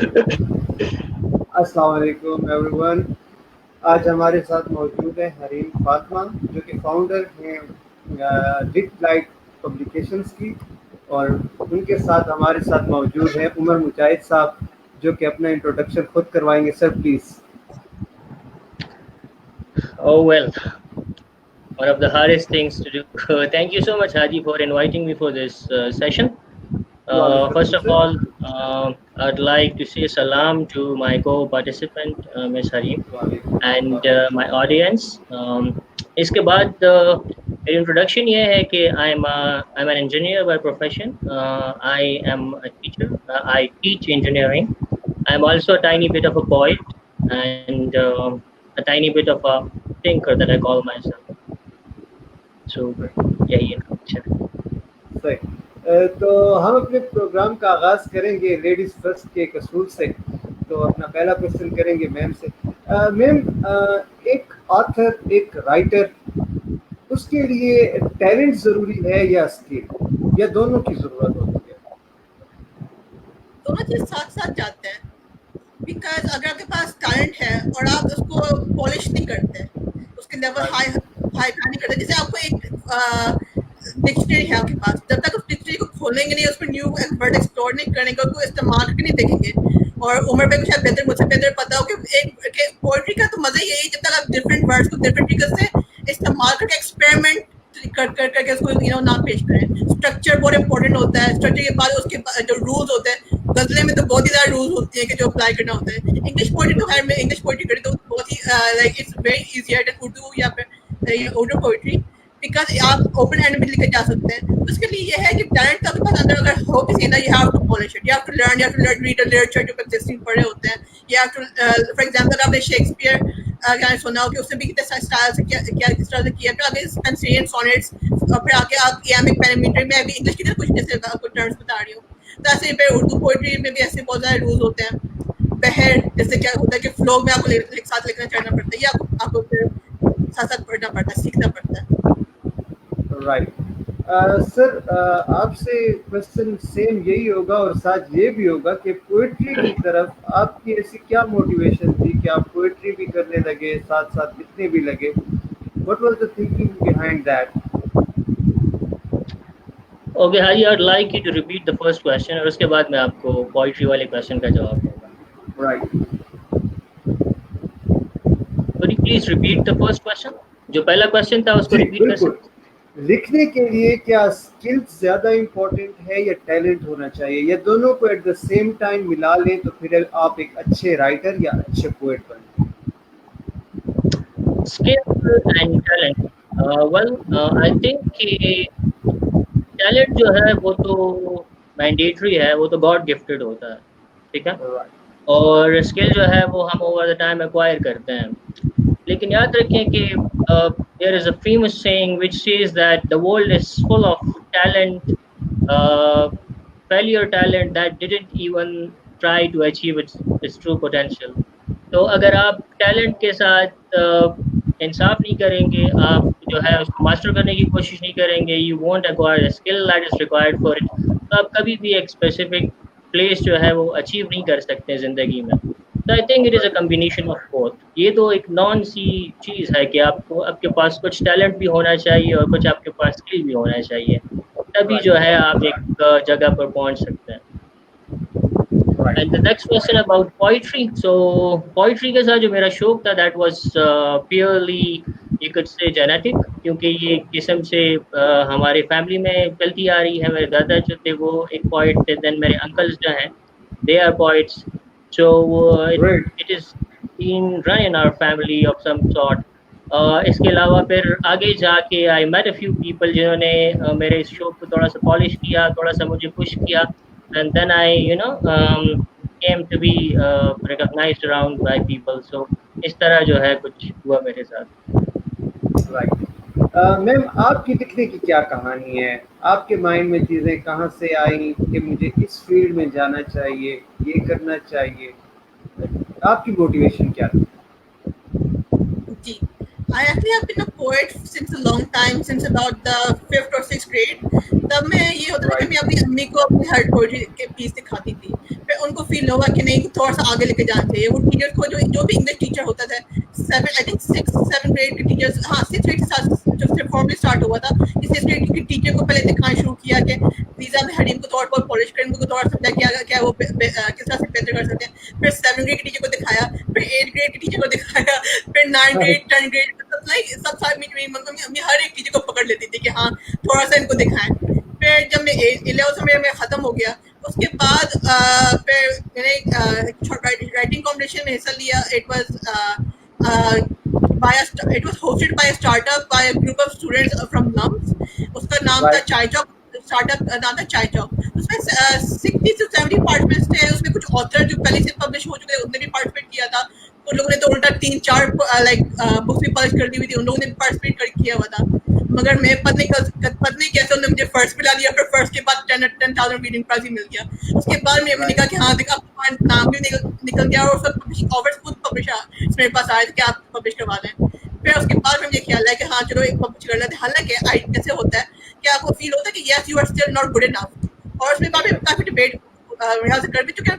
अस्सलाम वालेकुम एवरीवन। आज हमारे साथ मौजूद है हरीम फातिमा, जो कि फाउंडर हैं लिट लाइट पब्लिकेशंस की, और उनके साथ हमारे साथ मौजूद है उमर मुजाहिद साहब, जो कि अपना इंट्रोडक्शन खुद करवाएंगे। Sir please. Oh well, one of the hardest things to do. Thank you so much, Haji, for inviting me for this session. First of sir. all, I'd like to say salam to my co-participant, Ms. Harim, and my audience. इसके बाद मेरी introduction ये है कि I'm an engineer by profession. I am a teacher. I teach engineering. I'm also a tiny bit of a poet and a tiny bit of a thinker that I call myself. So, यही introduction है. सही। तो हम अपने programme का आगाज़ करेंगे ladies first के एक असूल से। तो अपना पहला क्वेश्चन करेंगे मैम से। मैम, एक ऑथर, एक राइटर, उसके लिए टैलेंट ज़रूरी है या स्किल, या दोनों की ज़रूरत होती है? दोनों चीज साथ साथ जाते हैं। बिकॉज अगर आपके पास टैलेंट है और आप उसको पॉलिश नहीं करते, उसके लेवल हाई नहीं करते, जैसे आपको एक डिक्शनरी है आपके पास, जब तक उस डिक्शनरी को खोलेंगे नहीं, उसमें न्यू वर्ड एक्सप्लोर नहीं करेंगे, उसको इस्तेमाल करके नहीं देखेंगे। और उम्र पे शायद बेहतर, मुझसे बेहतर पता हो कि एक पोइट्री का तो मजा ही यही, जब तक आप डिफरेंट वर्ड्स को डिफरेंट तरीके से इस्तेमाल करके एक्सपेरिमेंट करके उसको नाम पेश करें। स्ट्रक्चर बहुत इंपॉर्टेंट होता है। स्ट्रक्चर के बाद उसके जो रूल्स होते हैं, गजले में तो बहुत ही ज्यादा रूल्स होती है कि जो अप्लाई करना होता है। इंग्लिश पोइट्री तो खैर मैं इंग्लिश पोइट्री करी तो बहुत ही like it's very easier than Urdu या फिर उर्दू पोइट्री, बिकॉज आप ओपन एंड में लिखे जा सकते हैं। तो उसके लिए ये है कि टैलेंट आपके पास अंदर अगर हो किसी ना, you have to polish it, you have to learn, you have to read the literature जो एग्जिस्टिंग पढ़े होते हैं। You have to, for example आपने शेक्सपियर गाने सुना हो कि उसने भी कितने स्टाइल से किया, किस तरह से किया, फिर आगे स्पेंसरियन सोनेट्स, और फिर आगे आप इयामिक पैरामीटर में अभी इंग्लिश की तरह कुछ जैसे आपको टर्म्स बता रही हूँ। तो ऐसे फिर उर्दू पोइट्री में भी ऐसे बहुत सारे रूल्स होते हैं। बहर जैसे क्या होता है कि फ्लो में आपको एक साथ लिखना चढ़ना पड़ता है, या आपको फिर साथ साथ पढ़ना पड़ता है, सीखना पड़ता है। राइट। सर, आपसे क्वेश्चन सेम यही होगा, और साथ ये भी होगा कि पोइट्री की तरफ आपकी ऐसी क्या मोटिवेशन थी कि आप पोइट्री भी करने लगे, साथ साथ लिखने भी लगे? What was the thinking behind that? Okay, Haji, I'd like you to repeat the first question और उसके बाद मैं आपको poetry वाले question का जवाब दूंगा. Right. Could you please repeat the first question? जो पहला question था उसको repeat कर सकते? लिखने के लिए क्या स्किल्स ज़्यादा इम्पोर्टेंट है या टैलेंट होना चाहिए, या दोनों को एट द सेम टाइम मिला लें तो फिर आप एक अच्छे राइटर या अच्छे पोएट बनें? Skill and talent. Well, I think कि टैलेंट जो है वो तो मैंडेटरी है, वो तो गॉड गिफ्टेड होता है, ठीक है। और स्किल जो है वो हम ओवर द टाइम एक्वायर करते हैं। लेकिन याद रखें कि there is a famous saying which says that the world is full of talent, failure talent that didn't even try to achieve its true potential. तो अगर आप टैलेंट के साथ इंसाफ नहीं करेंगे, आप जो है उसको मास्टर करने की कोशिश नहीं करेंगे, you won't acquire skill that is required for it, तो आप कभी भी एक स्पेसिफिक प्लेस जो है वो अचीव नहीं कर सकते ज़िंदगी में। तो I think it is a combination of both. ये तो एक नॉन सी चीज़ है कि आपको आपके पास कुछ टैलेंट भी होना चाहिए और कुछ आपके पास स्किल भी होना चाहिए, तभी जो है आप एक जगह पर पहुंच सकते हैं। And the next question about poetry. So poetry के साथ जो मेरा शौक था, that was purely you could say genetic, क्योंकि ये किस्म से हमारे फैमिली में चलती आ रही है। मेरे दादा जो थे वो एक पोइट थे, देन मेरे अंकल्स जो हैं they are poets, so it is been run in our family of some sort. इसके अलावा फिर आगे जाके I met a few people जिन्होंने मेरे इस शौक को थोड़ा सा पॉलिश किया, थोड़ा सा मुझे पुश किया, and then I came to be recognized around by people. So इस तरह जो है कुछ हुआ मेरे साथ। राइट। मैम, आपकी लिखने की क्या कहानी है? आपके माइंड में चीज़ें कहाँ से आई कि मुझे इस फील्ड में जाना चाहिए, ये करना चाहिए? आपकी मोटिवेशन क्या थी? जी, I actually have been a poet since a long time, since about the 5th or 6th grade. तब मैं ये होता था कि मैं अपनी अम्मी को अपनी हर पोएट्री के पीस दिखाती थी, फिर उनको फील हुआ कि नहीं थोड़ा सा आगे लेके जाना चाहिए। वो टीचर्स को जो भी इंग्लिश टीचर होता था, 6-7 ग्रेड के टीचर्स, हाँ 6th ग्रेड के साथ जब से फॉर्मली स्टार्ट हुआ था, इस 6th ग्रेड के टीचर को पहले दिखाना शुरू किया कि वीजा में हरीम को थोड़ा बहुत पॉलिश करें, उनको थोड़ा समझा क्या वो किस तरह से बेहतर कर सकते हैं। फिर 7th ग्रेड के टीचर को दिखाया, फिर 8th ग्रेड के टीचर को दिखाया, फिर 9th ग्रेड 10th ग्रेड सब साल मेरी मम्मी हर एक टीचर को पकड़ लेती थी कि हाँ थोड़ा सा इनको दिखाएं। फिर जब मैं 11th में खत्म हो गया, उसके बाद फिर मैंने राइटिंग कॉम्पिटिशन में हिस्सा लिया। It was hosted by startup by a group of students from LUMS. उसका नाम था चाय चौक, स्टार्टअप नाम था चाय चौक। उसमें 60 से 70 पार्टिसिपेंट्स थे। उसमें कुछ ऑथर जो पहले से पब्लिश हो चुके थे उन्होंने भी पार्टिसिपेट किया था। उन लोगों ने तो उल्टा 3-4 बुक्स भी पब्लिश कर दी हुई थी, उन लोगों ने पार्टिसिपेट किया हुआ था। मगर मैं पता नहीं कैसे उन्होंने मुझे फर्स्ट पे ला दिया। फिर फर्स्ट के बाद 10,000 रीडिंग प्राइज मिल गया। उसके बाद मैंने कहा कि हाँ देख अब तुम्हारा नाम भी निकल गया और उसका पब्लिशिंग ऑफर्स खुद पब्लिशर मेरे पास आए थे कि आप पब्लिश करवा दें। फिर उसके बाद में मुझे ख्याल है कि हाँ चलो एक पब्लिश कर लेते हैं। हालांकि आई कैसे होता है कि आपको फील होता है कि yes you are still not good enough, और उसमें काफी डिबेट यहाँ से कर भी चुके हैं,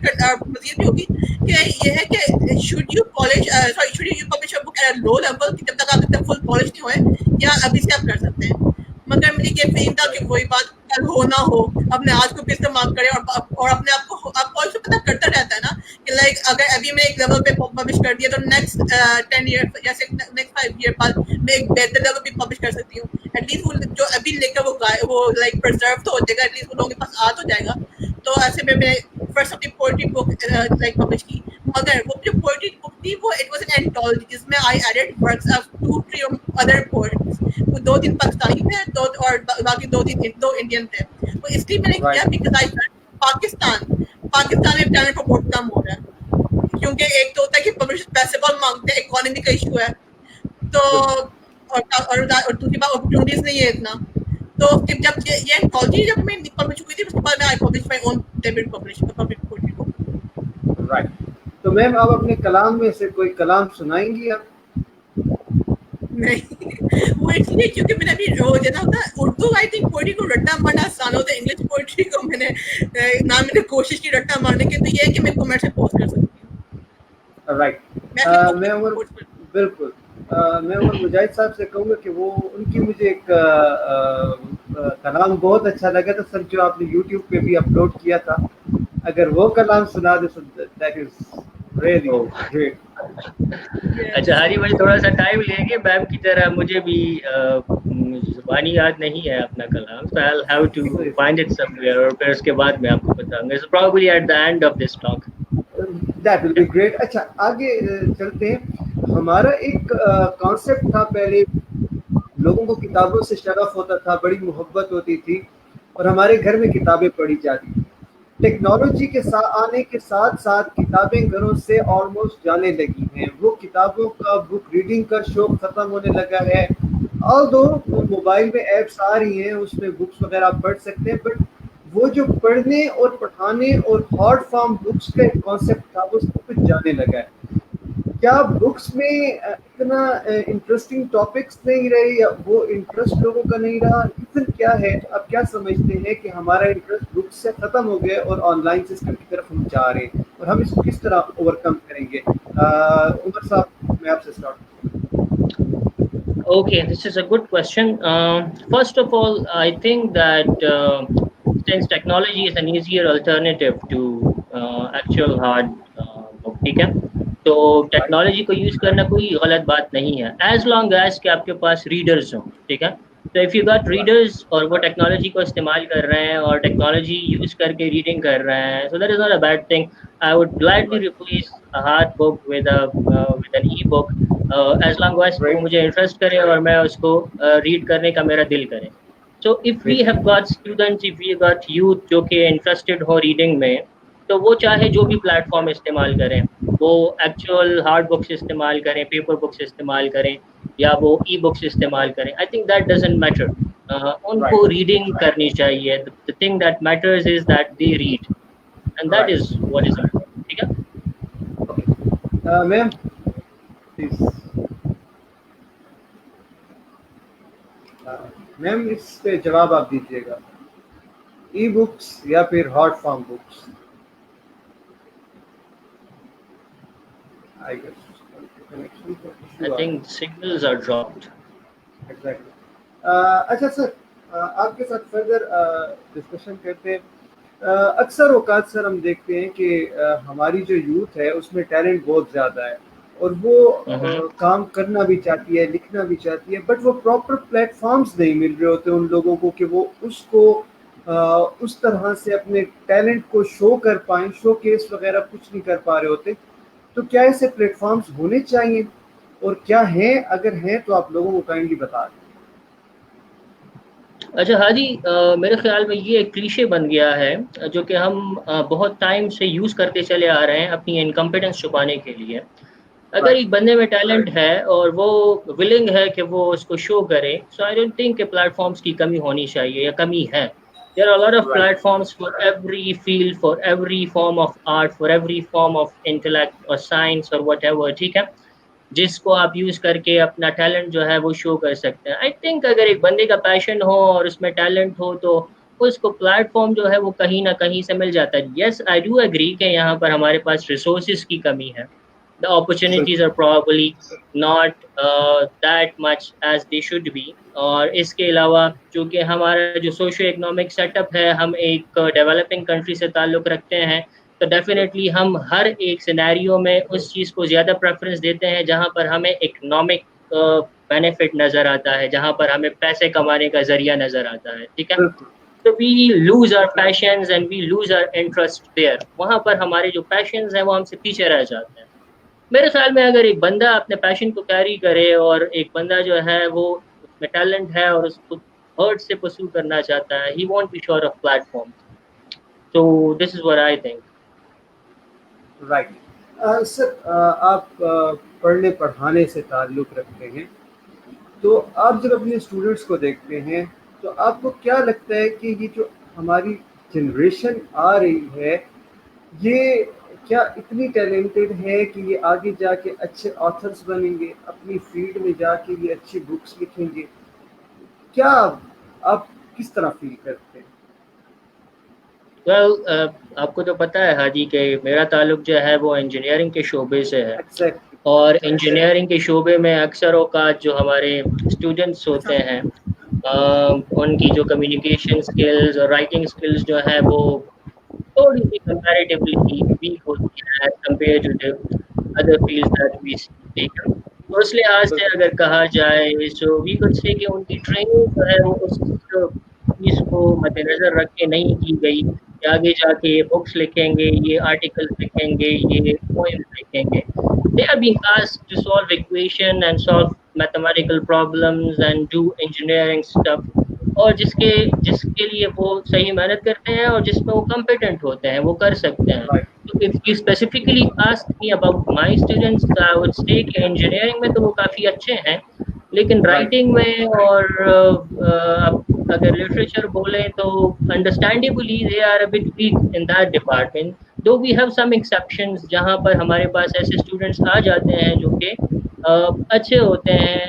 मजीद भी होगी कि ये है कि should you publish a book at a low level कि जब तक आप एकदम फुल पॉलिश नहीं हुए, या अभी से आप कर सकते हैं। मगर मुझे ये फील था कि वही बात कल हो ना हो, अपने आज को भी इस्तेमाल करें और अपने आप को आप पॉलिश पता करता रहता है ना कि लाइक अगर अभी मैं एक लेवल पे पब्लिश कर दिया तो नेक्स्ट 10 ईयर या नेक्स्ट 5 ईयर बाद मैं एक बेहतर लेवल पे पब्लिश कर सकती हूँ। एटलीस्ट वो जो अभी लेकर वो लाइक प्रिजर्व तो हो जाएगा, एटलीस्ट वो लोगों के पास आ तो जाएगा। तो ऐसे में मैं फर्स्ट अपनी पोएट्री बुक लाइक पब्लिश की। मगर वो जो पोएट्री बुक थी वो इट वाज एन एंथोलॉजी जिसमें I added works of 2-3 other poets. वो 2-3 पाकिस्तानी थे, दो और बाकी 2 इंडियन थे। तो इसलिए मैंने किया बिकॉज आई पाकिस्तान में टैलेंट को बहुत कम हो रहा है, क्योंकि एक तो होता है कि पब्लिशर्स पैसे बहुत मांगते हैं, इकोनॉमी का इशू है, तो और दूसरी बात अपॉर्चुनिटीज नहीं है इतना। तो जब ये एंथोलॉजी जब मैं पब्लिश हुई थी उसके बाद मैं I publish my own debut public poetry book. Right. तो मैम आप अपने कलाम में से कोई कलाम सुनाएंगी आप? नहीं वो इसलिए क्योंकि मैंने अभी वो जो ना होता है उर्दू आई थिंक पोएट्री को रट्टा मारना आसान होता है, इंग्लिश पोएट्री को मैंने कोशिश की रट्टा मारने की। तो ये है कि मैं कमेंट से पोस्ट कर सकती हूँ। राइट। मैं उमर बिल्कुल मैं उमर मुजाहिद साहब से कहूँगा कि वो उनकी मुझे एक कलाम बहुत अच्छा लगा था सर, जो आपने यूट्यूब पे भी अपलोड किया था। अगर वो कलाम सुना दे दैट इज रियली ग्रेट। अच्छा हरी भाई थोड़ा सा टाइम लेंगे मैम की तरह, मुझे भी जुबानी याद नहीं है अपना कलाम, so I'll have to find it somewhere और फिर उसके बाद मैं आपको बताऊंगा। So probably at the end of this talk. That will be great। अच्छा आगे चलते हैं। हमारा एक कॉन्सेप्ट था पहले, लोगों को किताबों से शगफ होता था, बड़ी मोहब्बत होती थी और हमारे घर में किताबें पढ़ी जाती थी। टेक्नोलॉजी के आने के साथ साथ किताबें घरों से ऑलमोस्ट जाने लगी हैं। वो किताबों का बुक रीडिंग का शौक खत्म होने लगा है। ऑल्दो मोबाइल में ऐप्स आ रही हैं, उसमें बुक्स वगैरह आप पढ़ सकते हैं, बट वो जो पढ़ने और पढ़ाने और हार्ड फॉर्म बुक्स का एक कॉन्सेप्ट था वो सब कुछ जाने लगा है। क्या बुक्स में इतना इंटरेस्टिंग टॉपिक्स नहीं रहे या वो इंटरेस्ट लोगों का नहीं रहा? रीजन क्या है? आप क्या समझते हैं कि हमारा इंटरेस्ट बुक्स से खत्म हो गया और ऑनलाइन सिस्टम की तरफ हम जा रहे हैं, और हम इसको किस तरह ओवरकम करेंगे? उमर साहब मैं आपसे start. Okay, this is a good question. First of all, I think that since technology is an easier alternative to actual hard book, ठीक है, तो टेक्नोलॉजी को यूज़ करना कोई गलत बात नहीं है, एज लॉन्ग एज कि आपके पास रीडर्स हों, ठीक है। तो इफ़ यू गॉट रीडर्स और वो टेक्नोलॉजी को इस्तेमाल कर रहे हैं और टेक्नोलॉजी यूज़ करके रीडिंग कर रहे हैं, so that is not a bad thing. I would gladly replace a hard book with an e book as long as वो मुझे इंटरेस्ट करे और मैं उसको रीड करने का मेरा दिल करे। So if we have got students, if we got youth जो कि इंटरेस्टेड हो रीडिंग में, तो वो चाहे जो भी प्लेटफॉर्म इस्तेमाल करें, वो एक्चुअल हार्ड बुक्स इस्तेमाल करें, पेपर बुक्स इस्तेमाल करें या वो ई बुक्स इस्तेमाल करें, I think that doesn't matter. उनको रीडिंग करनी चाहिए। The thing that matters is that they read and that is what is art, ठीक है। Ma'am please. मैम इस पे जवाब आप दीजिएगा, ई बुक्स या फिर hard form books? I guess connection का I इशू आ रहा think signals are dropped. है। एग्जैक्टली। अच्छा सर, आपके साथ फर्दर डिस्कशन करते हैं। अक्सर औकात सर हम देखते हैं कि हमारी जो यूथ है उसमें टैलेंट बहुत ज़्यादा है और वो काम करना भी चाहती है, लिखना भी चाहती है, बट वो प्रॉपर प्लेटफॉर्म्स नहीं मिल रहे होते उन लोगों को कि वो उसको उस तरह से अपने टैलेंट को शो कर पाएँ, शो केस वगैरह कुछ नहीं कर पा रहे होते। तो क्या ऐसे प्लेटफॉर्म्स होने चाहिए और क्या हैं? अगर हैं तो आप लोगों को काइंडली बता दें। अच्छा हादी, मेरे ख्याल में ये एक क्लीशे बन गया है जो कि हम बहुत टाइम से यूज़ करते चले आ रहे हैं अपनी इनकम्पिटेंस छुपाने के लिए। अगर राइट, एक बंदे में टैलेंट है और वो विलिंग है कि वो उसको शो करे, सो आई डोंट थिंक कि प्लेटफॉर्म्स की कमी होनी चाहिए या कमी है। There are lot of right, platforms for every field, for every form of art, for every form of intellect और साइंस और व्हाटएवर, ठीक है? जिसको आप यूज़ करके अपना टैलेंट जो है वो शो कर सकते हैं। आई थिंक अगर एक बंदे का पैशन हो और उसमें टैलेंट हो तो उसको प्लेटफ़ॉर्म जो है वो कहीं न कहीं से मिल जाता है। येस, आई डू एग्री कि यहाँ पर हमारे पास रिसोर्सेज़ की कमी है। The opportunities बिल्कुल, are probably not that much as they should be। और इसके अलावा चूँकि हमारा जो सोशो इकोनॉमिक सेटअप है, हम एक डेवलपिंग कंट्री से ताल्लुक़ रखते हैं, तो डेफ़िनेटली हम हर एक सिनेरियो में उस चीज़ को ज़्यादा प्रेफ़रेंस देते हैं जहाँ पर हमें इकोनॉमिक बेनिफिट नज़र आता है, जहाँ पर हमें पैसे कमाने का ज़रिया नज़र आता है, ठीक है? बिल्कुल, तो we lose our passions and we lose our interest there. वहाँ पर हमारे जो पैशन्स हैं वो हमसे पीछे रह जाते हैं। मेरे ख्याल में अगर एक बंदा अपने पैशन को कैरी करे और एक बंदा जो है वो उसमें टैलेंट है और उसको हर्ट से परस्यू करना चाहता है, he won't be sure of platform. तो this is what I think. Right. Sir, आप पढ़ने पढ़ाने से ताल्लुक़ रखते हैं, तो आप जब अपने स्टूडेंट्स को देखते हैं, तो आपको क्या लगता है कि ये जो हमारी जनरेशन आ रही है, ये क्या इतनी टैलेंटेड है कि ये आगे जाके अच्छे ऑथर्स बनेंगे, अपनी फील्ड में जाके ये अच्छी बुक्स लिखेंगे? क्या आप किस तरह फ़ील करते हैं? वेल, आपको तो पता है हाजी कि मेरा ताल्लुक जो है वो इंजीनियरिंग के शोबे से है। एग्ज़ैक्टली, और इंजीनियरिंग के शोबे में अक्सर औकात जो हमारे स्टूडेंट्स होते हैं, उनकी जो कम्युनिकेशन स्किल्स और राइटिंग स्किल्स जो है वो थोड़ी-सी कंपैरेटिवली वीक होती है as compared to the other fields that we see, ठीक है? तो उस लिहाज से बिल्कुल, अगर कहा जाए, सो वी कुड से कि उनकी ट्रेनिंग जो है वो उस चीज़ को मद्देनज़र रख के नहीं की गई कि आगे जाके ये बुक्स लिखेंगे, ये आर्टिकल्स लिखेंगे, ये पोएम्स लिखेंगे। They are being asked to solve equation and solve mathematical problems and do engineering stuff, और जिसके जिसके लिए वो सही मेहनत करते हैं और जिसमें वो कॉम्पिटेंट होते हैं, वो कर सकते हैं। राइट, तो if you specifically ask me about my students, I would say कि इंजीनियरिंग में तो वो काफ़ी अच्छे हैं, लेकिन राइट, राइटिंग में और आप अगर लिटरेचर बोलें तो understandably they are a bit weak in that department. Though we have some exceptions जहाँ पर हमारे पास ऐसे स्टूडेंट्स आ जाते हैं जो कि अच्छे होते हैं।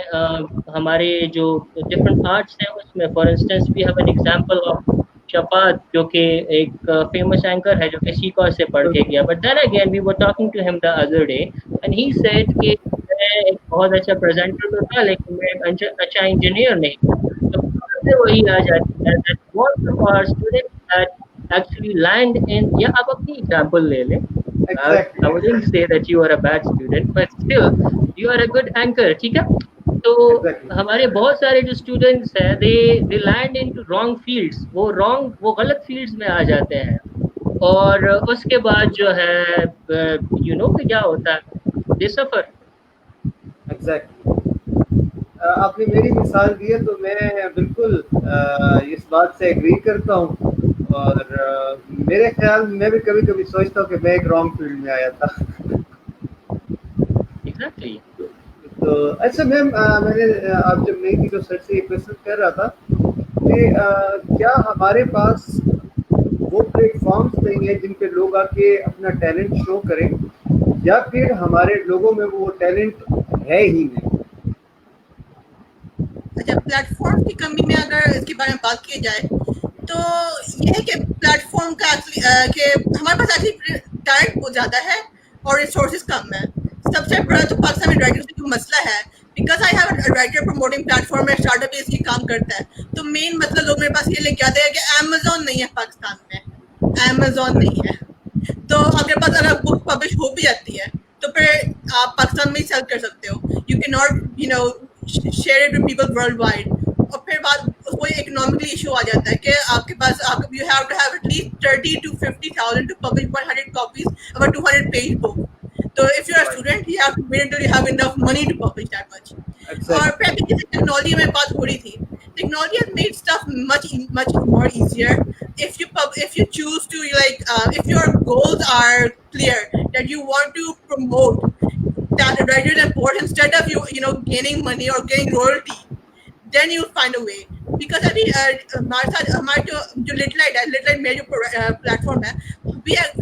हमारे जो डिफरेंट आर्ट्स हैं उसमें, for instance we have an example of Shafaat, जो कि एक फेमस एंकर है जो कि सीकॉ से पढ़ के बिल्कुल, गया। But then again we were talking to him the other day and he said कि मैं एक बहुत अच्छा प्रेजेंटर तो था लेकिन मैं एक अच्छा इंजीनियर नहीं था। तो बात वही आ जाती है that most of our students that actually land in, या आप अपनी एग्जांपल ले लें। I exactly, wouldn't say that you are a bad student, but still you are a good anchor, ठीक है? तो एग्ज़ैक्टली, हमारे बहुत सारे जो स्टूडेंट्स हैं, they land into wrong fields, वो गलत फील्ड्स में आ जाते हैं और उसके बाद जो है यू नो कि क्या होता है, they suffer। एग्ज़ैक्टली। आपने मेरी मिसाल दी है तो मैं बिल्कुल इस बात से एग्री करता हूँ और मेरे ख्याल में मैं भी कभी-कभी सोचता हूँ कि मैं एक रॉन्ग फील्ड में आया था। एग्जैक्टली। तो अच्छा मैम, मैंने आप जब नई थी तो सर से ये क्वेश्चन कर रहा था कि क्या हमारे पास वो प्लेटफॉर्म्स नहीं है जिन पे लोग आके अपना टैलेंट शो करें, या फिर हमारे लोगों में वो टैलेंट है ही नहीं? अच्छा, प्लेटफ़ॉर्म की कमी में अगर इसके बारे में बात की जाए, तो ये है कि प्लेटफ़ॉर्म का कि हमारे पास एक्चुअली टैलेंट बहुत ज़्यादा है और रिसोर्सेज़ कम है। सबसे बड़ा तो पाकिस्तान में राइटर्स का जो मसला है, because I have a writer promoting platform है, स्टार्टअप बेस ये काम करता है। तो मेन मतलब लोग मेरे पास ये लेके आते हैं कि अमेज़न नहीं है पाकिस्तान में, अमेज़न नहीं है। तो अगर बुक पब्लिश हो भी जाती है, तो फिर आप पाकिस्तान में ही सेल कर सकते हो। You can not share it with people world wide. और फिर बात कोई इकोनॉमिकली इशू आ जाता है कि आपके पास आप you have to have at least 30 to 50,000 to publish 100 copies of a 200 page book. So if you're a Right. student, you have to wait until you have enough money to publish that much. और Exactly. फिर अभी जैसे technology में बात हो रही थी, technology has made stuff much more easier if you choose to if your goals are clear that you want to promote that writer's report instead of gaining money or getting royalty, then you'll find a way. Because अभी हमारे साथ हमारे जो लिटलाइट में जो platform है,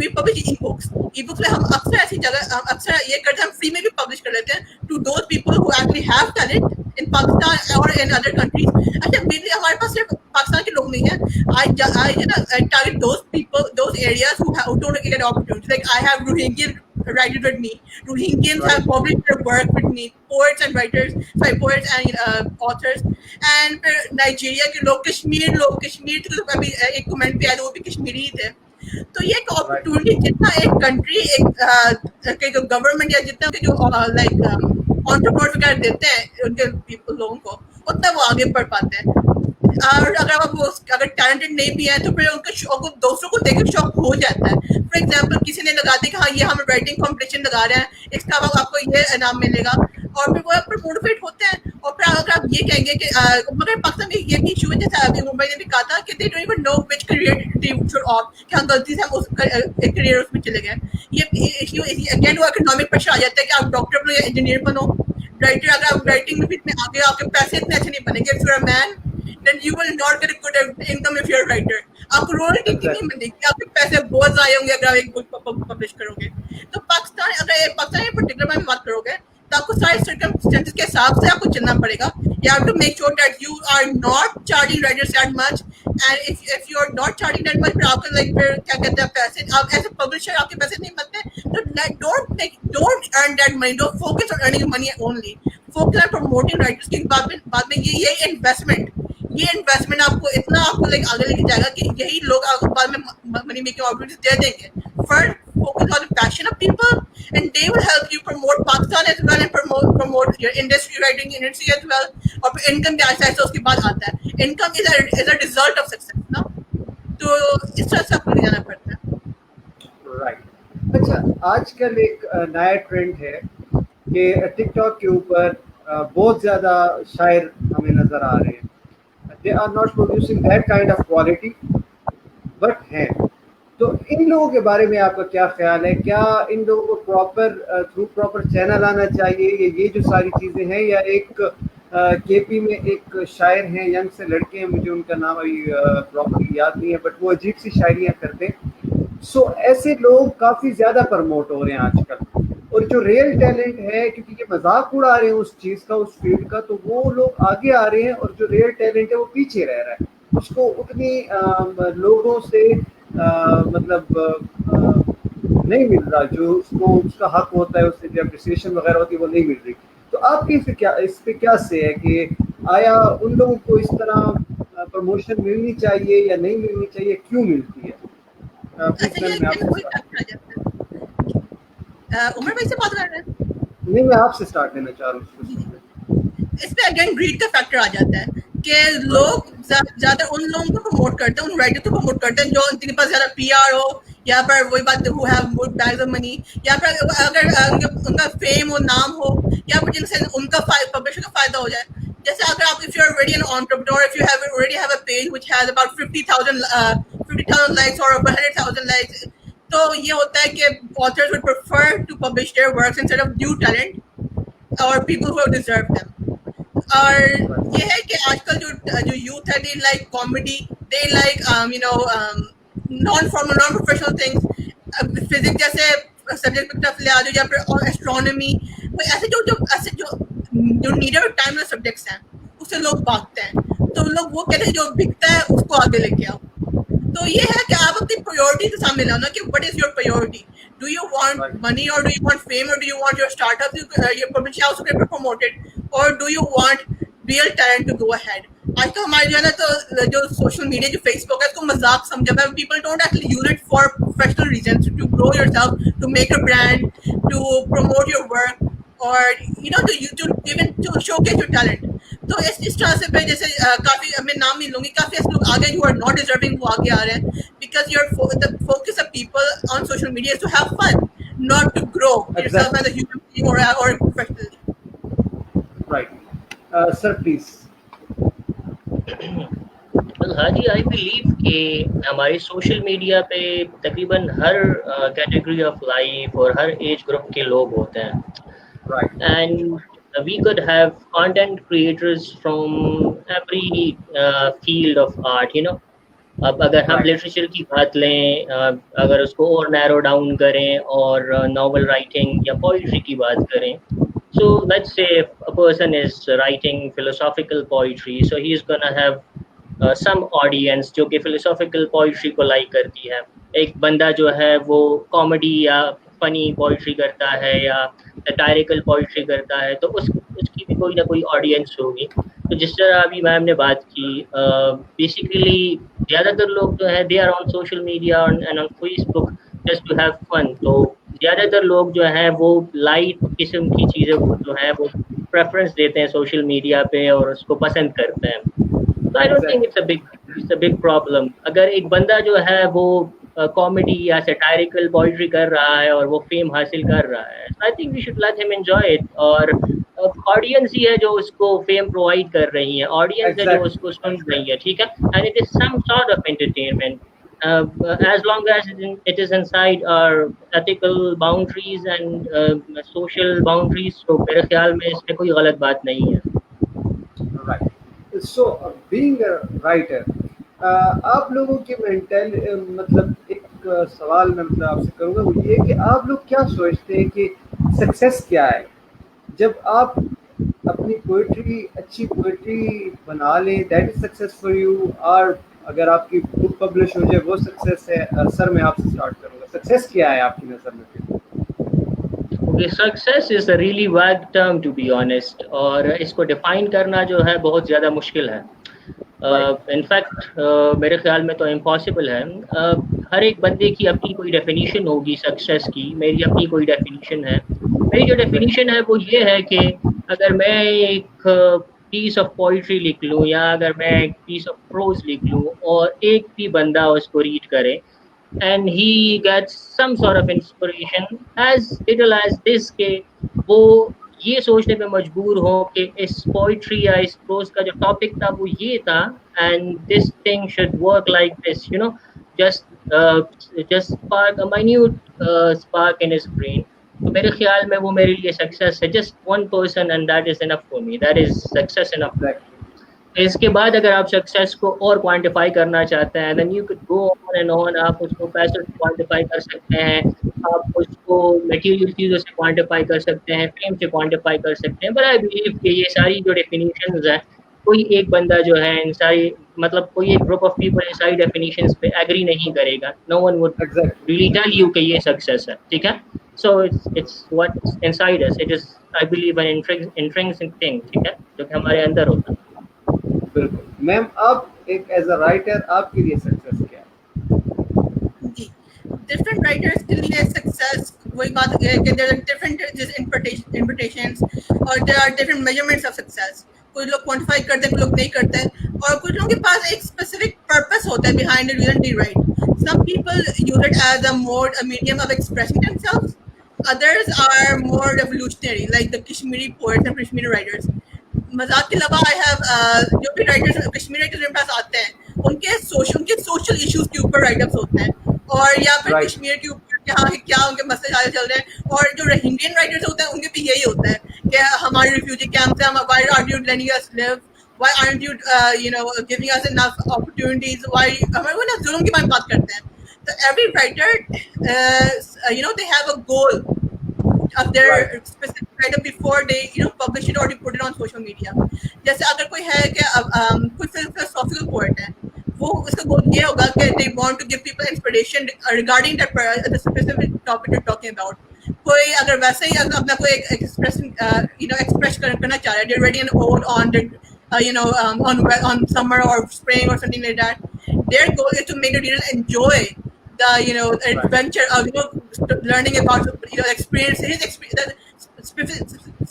we publish e books में हम अक्सर ऐसी जगह अक्सर ये करते हैं, हम फ्री में भी पब्लिश कर लेते हैं to those people who actually have talent in Pakistan और इन अदर कंट्रीज। अच्छा, मेनली हमारे पास सिर्फ पाकिस्तान के लोग नहीं है। I target those people, those areas who don't get opportunities. Like I have Rohingyan writers with me. Rohingyans Right. have published their work with me. Poets and writers, sorry, poets and authors. And फिर Nigeria के लोग, कश्मीर के तो अभी एक comment भी आया था, वो भी कश्मीरी ही थे। तो ये एक Right. अपॉर्चुनिटी जितना एक कंट्री के जो गवर्नमेंट या जितना के जो एंटरप्रेन्योर्स वगैरह देते हैं उनके लोगों को, उतना वो आगे बढ़ पाते हैं। और अगर टैलेंटेड नहीं भी है तो फिर उनका शौक दूसरों को देखकर शौक हो जाता है। फॉर एग्जाम्पल किसी ने लगा दी कि हाँ ये हम राइटिंग कॉम्पिटिशन लगा रहे हैं, इसका बाद आपको ये इनाम मिलेगा, और फिर वो आप पर मोटिवेट होते हैं। और फिर अगर आप ये कहेंगे कि मगर पाकिस्तान में ये भी इशू है, जैसे अभी मुंबई ने भी कहा था कि they don't even know which career they should opt, कि हम गलती से हम उस एक करियर उसमें चले गए। ये इशू अगेन वो इकोनॉमिक प्रेशर आ जाता है कि आप डॉक्टर बनो या इंजीनियर बनो, राइटर अगर आप राइटिंग में भी इतने आगे, आपके पैसे इतने अच्छे नहीं बनेंगे। If you are a man then you will not get a good income if you're a writer. आपको रॉयल्टी की नहीं मिलेगी, आपके पैसे बहुत ज़ाया होंगे अगर आप एक बुक पब्लिश करोगे। तो पाकिस्तान में पर्टिकुलर में बात करोगे तो आपको सारे सर्कमस्टेंसेस के हिसाब से आपको चलना पड़ेगा। You have to make sure that you are not charging writers that much, and if you are not charging that much, फिर आपको फिर क्या कहते हैं पैसे, आप एज ए पब्लिशर आपके पैसे नहीं बनते, तो don't earn that money, don't focus on earning money only, focus on promoting writers की बाद में ये इन्वेस्टमेंट आपको इतना आगे लेके जाएगा कि यही लोग आपको बाद में मनी मेकिंग अपॉर्चुनिटीज दे देंगे। First focus on the passion of people and they will help you promote Pakistan as well and promote your industry, writing industry as well। और फिर इनकम भी ऐसा उसके बाद आता है। Income is a result of success ना, तो इस तरह से आपको ले जाना पड़ता है। राइट। अच्छा, आजकल एक नया ट्रेंड है कि टिकटॉक के ऊपर बहुत ज़्यादा शायर हमें नज़र आ रहे हैं। They are not producing that kind of quality but हैं। तो इन लोगों के बारे में आपका क्या ख्याल है? क्या इन लोगों को प्रॉपर चैनल आना चाहिए, ये जो सारी चीज़ें हैं, या एक केपी में एक शायर हैं, यंग से लड़के हैं, मुझे उनका नाम अभी प्रॉपरली याद नहीं है, बट वो अजीब सी शायरियाँ करते हैं। सो ऐसे लोग काफ़ी ज़्यादा प्रमोट हो रहे हैं आजकल, और जो रियल टैलेंट है, क्योंकि ये मजाक उड़ा रहे हैं उस चीज़ का, उस फील्ड का, तो वो लोग आगे आ रहे हैं, और जो रियल टैलेंट है वो पीछे रह रहा है। उसको उतनी लोगों से नहीं मिल रहा जो उसको उसका हक होता है, उससे जो अप्रिसिएशन वगैरह होती है वो नहीं मिल रही। तो आपकी इस पे क्या से है कि आया उन लोगों को इस तरह प्रमोशन मिलनी चाहिए या नहीं मिलनी चाहिए, क्यों मिलती है? उमर भाई से बात कर रहे हैं? नहीं, मैं आपसे स्टार्ट लेना चाह रहा हूँ। इस पे अगेन ग्रीड का फैक्टर आ जाता है कि लोग ज्यादा उन लोगों को प्रमोट करते हैं, उन राइटर को प्रमोट करते हैं जो उनके पास ज्यादा पीआर हो, या फिर वही बात who have more bags of money, या फिर अगर उनका फेम हो, नाम हो, या फिर जिनसे उनका पब्लिशर का फायदा हो जाए। जैसे अगर आप if you are already an entrepreneur, if you have already have a page which has about 50,000 likes और 100,000 लाइक्स, तो ये होता है कि authors would prefer to publish their works instead of new talent और पीपल हु डिजर्व देम। और ये है कि आजकल जो यूथ है, they like comedy, they like non formal, non professional things, physics जैसे सब्जेक्ट की तरफ ले आ जाओ, या फिर एस्ट्रोनॉमी, ऐसे जो नीडेड टाइमलेस सब्जेक्ट्स हैं, उससे लोग भागते हैं। तो लोग वो कहते हैं जो बिकता है उसको आगे लेके आओ। तो ये है कि आप अपनी प्रायोरिटी के सामने लाओ ना कि what is your priority. Do you want Right. Money और डू यू वांट फेम और do you want your startup your potential to get promoted or do you want real talent to go ahead। आज तो हमारे जो है ना तो जो सोशल मीडिया जो फेसबुक है इसको मजाक समझा है। People don't actually use it for professional reasons to grow yourself, to make a brand, to promote your work और you know to even to showcase your talent. तो इस तरह से मैं जैसे काफी मैं नाम नहीं लूंगी, काफी ऐसे लोग आगे जो आर नॉट डिजर्विंग वो आगे आ रहे हैं because the focus of people on social media is to have fun, not to grow yourself as a human being or a professional। Right. Sir, please. well, Haji I believe कि हमारे social media पे तकरीबन हर category of life और हर age group के लोग होते हैं। Right. And we could have content creators from every field of art, you know। अब अगर हम Right. लिटरेचर की बात लें, अगर उसको और नैरो डाउन करें और नॉवल राइटिंग या पोइट्री की बात करें, so let's say if a person is writing philosophical poetry, so he is gonna have some audience जो कि philosophical poetry को लाइक करती है। एक बंदा जो है वो कॉमेडी या फनी पोइट्री करता है या सटायरिकल पोइट्री करता है, तो उसकी भी कोई ना कोई ऑडियंस होगी। तो जिस तरह अभी मैम ने बात की, बेसिकली ज़्यादातर लोग जो है they are on social media and on Facebook just to have fun. तो ज़्यादातर लोग जो हैं वो लाइट किस्म की चीज़ों को जो है वो प्रेफरेंस देते हैं सोशल मीडिया पे और उसको पसंद करते हैं। तो आई don't think it's a big problem. अगर एक बंदा जो है वो कॉमेडी या सटायरिकल पोइट्री कर रहा है और वो फेम हासिल कर रहा है, I think we should let him enjoy it. और ऑडियंस ही है जो उसको फेम प्रोवाइड कर रही है, ऑडियंस है जो Exactly. उसको सुन रही है, ठीक है। And it is some sort of entertainment as long as it is inside our ethical boundaries and social boundaries, तो मेरे ख्याल में इसमें कोई गलत बात नहीं है। Right. So, being a writer, आप लोगों की मेंटल मतलब एक सवाल मैं मतलब आपसे करूँगा वो ये कि आप लोग क्या सोचते हैं कि सक्सेस क्या है? जब आप अपनी पोइट्री अच्छी पोइट्री बना लें that is success for you, और अगर आपकी बुक पब्लिश हो जाए वो सक्सेस है? सर मैं आपसे स्टार्ट करूँगा, सक्सेस क्या है आपकी नज़र में? Okay, success is a really vague term to be honest, और इसको डिफाइन करना जो है बहुत ज़्यादा मुश्किल है। इनफैक्ट मेरे ख्याल में तो इम्पॉसिबल है। हर एक बंदे की अपनी कोई डेफिनेशन होगी सक्सेस की। मेरी अपनी कोई डेफिनेशन है। मेरी जो डेफिनेशन है वो ये है कि अगर मैं एक पीस ऑफ पोइट्री लिख लूँ या अगर मैं एक पीस ऑफ प्रोज लिख लूँ और एक भी बंदा उसको रीड करे and he gets some sort of inspiration as little as this के वो ये सोचने पे मजबूर हो कि इस पोइट्री या इस प्रोज का जो टॉपिक था वो ये था and this thing should work like this, you know, just spark a minute spark in his brain। तो मेरे ख्याल में वो मेरे लिए सक्सेस है। just one person and that is enough for me, that is success enough। इसके बाद अगर आप सक्सेस को और क्वांटिफाई करना चाहते हैं then you could go on and on. आप उसको पैसों से क्वांटिफाई कर सकते हैं, आप उसको मटेरियल चीज़ों से क्वांटिफाई कर सकते हैं, फेम से क्वांटिफाई कर सकते हैं। बट आई बिलीव कि ये सारी जो डेफिनेशंस हैं, कोई एक बंदा जो है इन सारी मतलब कोई एक ग्रुप ऑफ पीपल इन सारी डेफिनेशंस पे एग्री नहीं करेगा। No one would really tell you कि ये सक्सेस है, ठीक है। So it's what's inside us, it is I believe an intrinsic thing, ठीक है, जो कि हमारे अंदर होता है। बिल्कुल मैम, आप एक एज अ राइटर आपके लिए सक्सेस क्या है? जी, डिफरेंट राइटर्स के लिए सक्सेस वही बात है कि देयर आर डिफरेंट इंटरप्रिटेशंस और there are different measurements of success. कुछ लोग क्वांटिफाई करते हैं, कुछ लोग नहीं करते हैं, और कुछ लोगों के पास एक स्पेसिफिक पर्पस होता है behind the reason they write. Some people use it as a mode a medium of expressing themselves, others are more revolutionary like the Kashmiri poets and Kashmiri writers। मजाक के अलावा आई हैव जो भी writers Kashmiri writers मेरे पास आते हैं उनके social issues के ऊपर राइटअप्स होते हैं, और या फिर कश्मीर के ऊपर क्या उनके मसले ज़्यादा चल रहे हैं। और जो इंडियन राइटर्स होते हैं उनके भी यही होता है कि हमारे रिफ्यूजी कैंप से हम why are you letting us live, why aren't you giving us enough opportunities, why हमारे वो ना जुल्म की बात करते हैं। तो every writer they have a goal of their Right. specific write-up before they publish it or they put it on social media. जैसे अगर कोई है कि कोई philosophical poet है, वो उसका गोल ये होगा कि they want to give people inspiration regarding that the specific topic they're talking about. कोई अगर वैसे ही अपना कोई express करना चाह रहा है, they're writing an ode on the on summer or spring or something like that. Their goal is to make the readers enjoy the Right. adventure of learning about experience his experience,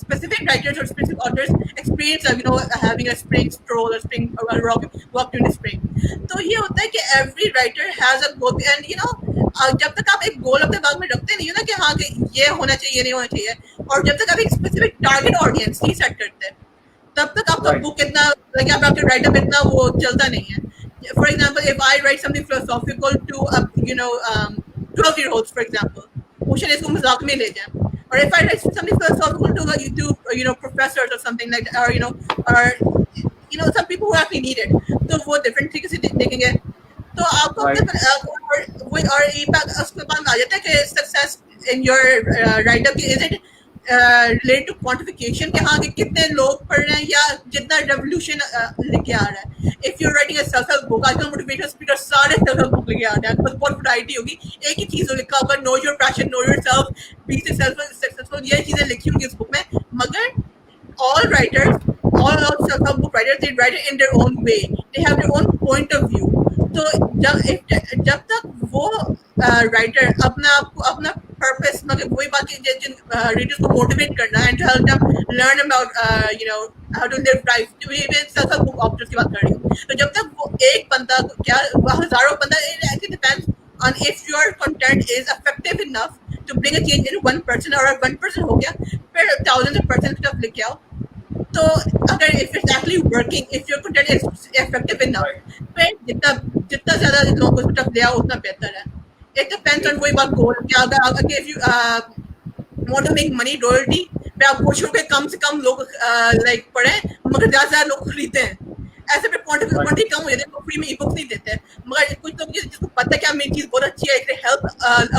specific writers or specific authors experience of having a spring stroll or spring walk during the spring. तो ये होता है कि every writer has a goal and जब तक आप एक गोल अपने दिमाग में रखते नहीं हो ना कि हाँ कि ये होना चाहिए ये नहीं होना चाहिए, और जब तक आप एक स्पेसिफिक टारगेट ऑडियंस नहीं सेट करते तब तक आपका Right. बुक इतना आपका राइटअप इतना वो चलता नहीं है. For example, if I write something philosophical to 12-year-olds, for example, वो शायद इसको मजाक में ले जाए. Or if I write something philosophical to professors or something like that, or some people who actually need it, तो वो different तरीके से देखेंगे. तो आपको Right. अपने और ये बात उसके बाद आ जाता है कि success in your writeup is it related to quantification कि हाँ कि कितने लोग पढ़ रहे हैं या जितना रेवोल्यूशन लेके आ रहा है. If you writing a self help book, आजकल मोटिवेशनल स्पीकर सारे सेल्फ हेल्प बुक लेके आ रहे हैं, बस बहुत वैरायटी होगी, एक ही चीज लिखा होगा, know your passion, no yourself, be successful, ये चीजें लिखी होंगी उस बुक में. मगर all writers, all self-help book writers, they write it in their own way. They have their own point of view. तो जब तक वो राइटर अपना पर्पस मतलब वही बात की जिन रीडर्स को मोटिवेट करना and to help them learn about how to live life, even self help book authors की बात कर रही हूँ. तो जब तक वो एक बंदा क्या हजारों बंदा, it depends on if your content is effective enough to bring a change in one person, और one person हो गया फिर thousands of persons की तरफ लेके आओ. तो अगर if it's actually working, if your content is effective enough, फिर जितना ज्यादा लोगों को तरफ ले आओ उतना बेहतर है. It depends on वही बात गोल क्या अगर if you want to make money royalty पे आप कोशिश करो कम से कम लोग लाइक पढ़े मगर ज्यादा लोग खरीदते हैं. ऐसे पे क्वांटिटी कम हो जाती है, फ्री में ई बुक्स नहीं देते. मगर कुछ लोग जिसको पता है कि मेरी चीज बहुत अच्छी है, हेल्प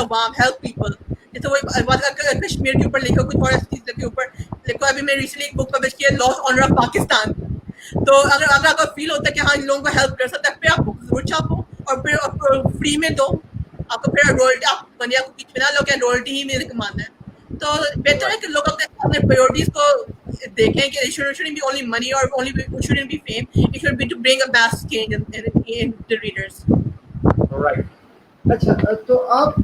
अवाम, हेल्प पीपल, जैसे वही बात कश्मीर के ऊपर लिखो, कुछ और चीज के ऊपर लिखो. अभी मैं रिसेंटली एक बुक पब्लिश की है, लॉस्ट ऑनर ऑफ पाकिस्तान. तो अगर आपको फील होता है कि हाँ इन लोगों को हेल्प कर सकता है, फिर आप बुक जरूर छापो और फिर फ्री में दो. आपको फिर रोयल्टी आप बनिया को पीछे ना लो क्या रोयल्टी ही मेरे कमाना है. तो बेहतर है कि लोग अपने प्रायोरिटीज को देखें कि it shouldn't be only money or it shouldn't be fame. It should be to bring a mass change in the readers. Right. अच्छा, तो आप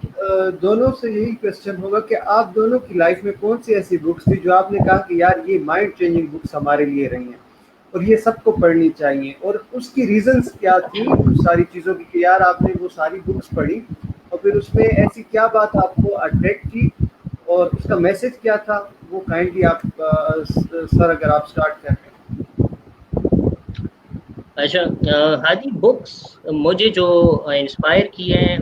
दोनों से यही क्वेश्चन होगा कि आप दोनों की लाइफ में कौन सी ऐसी बुक्स थी जो आपने कहा कि यार ये माइंड चेंजिंग बुक्स हमारे लिए रही हैं और ये सबको पढ़नी चाहिए, और उसकी रीजंस क्या थी उस सारी चीज़ों की कि यार आपने वो सारी बुक्स पढ़ी और फिर उसमें ऐसी क्या बात आपको अट्रैक्ट की और उसका मैसेज क्या था, वो काइंडली आप सर अगर आप स्टार्ट करें. अच्छा, हाँ जी, बुक्स मुझे जो इंस्पायर किए हैं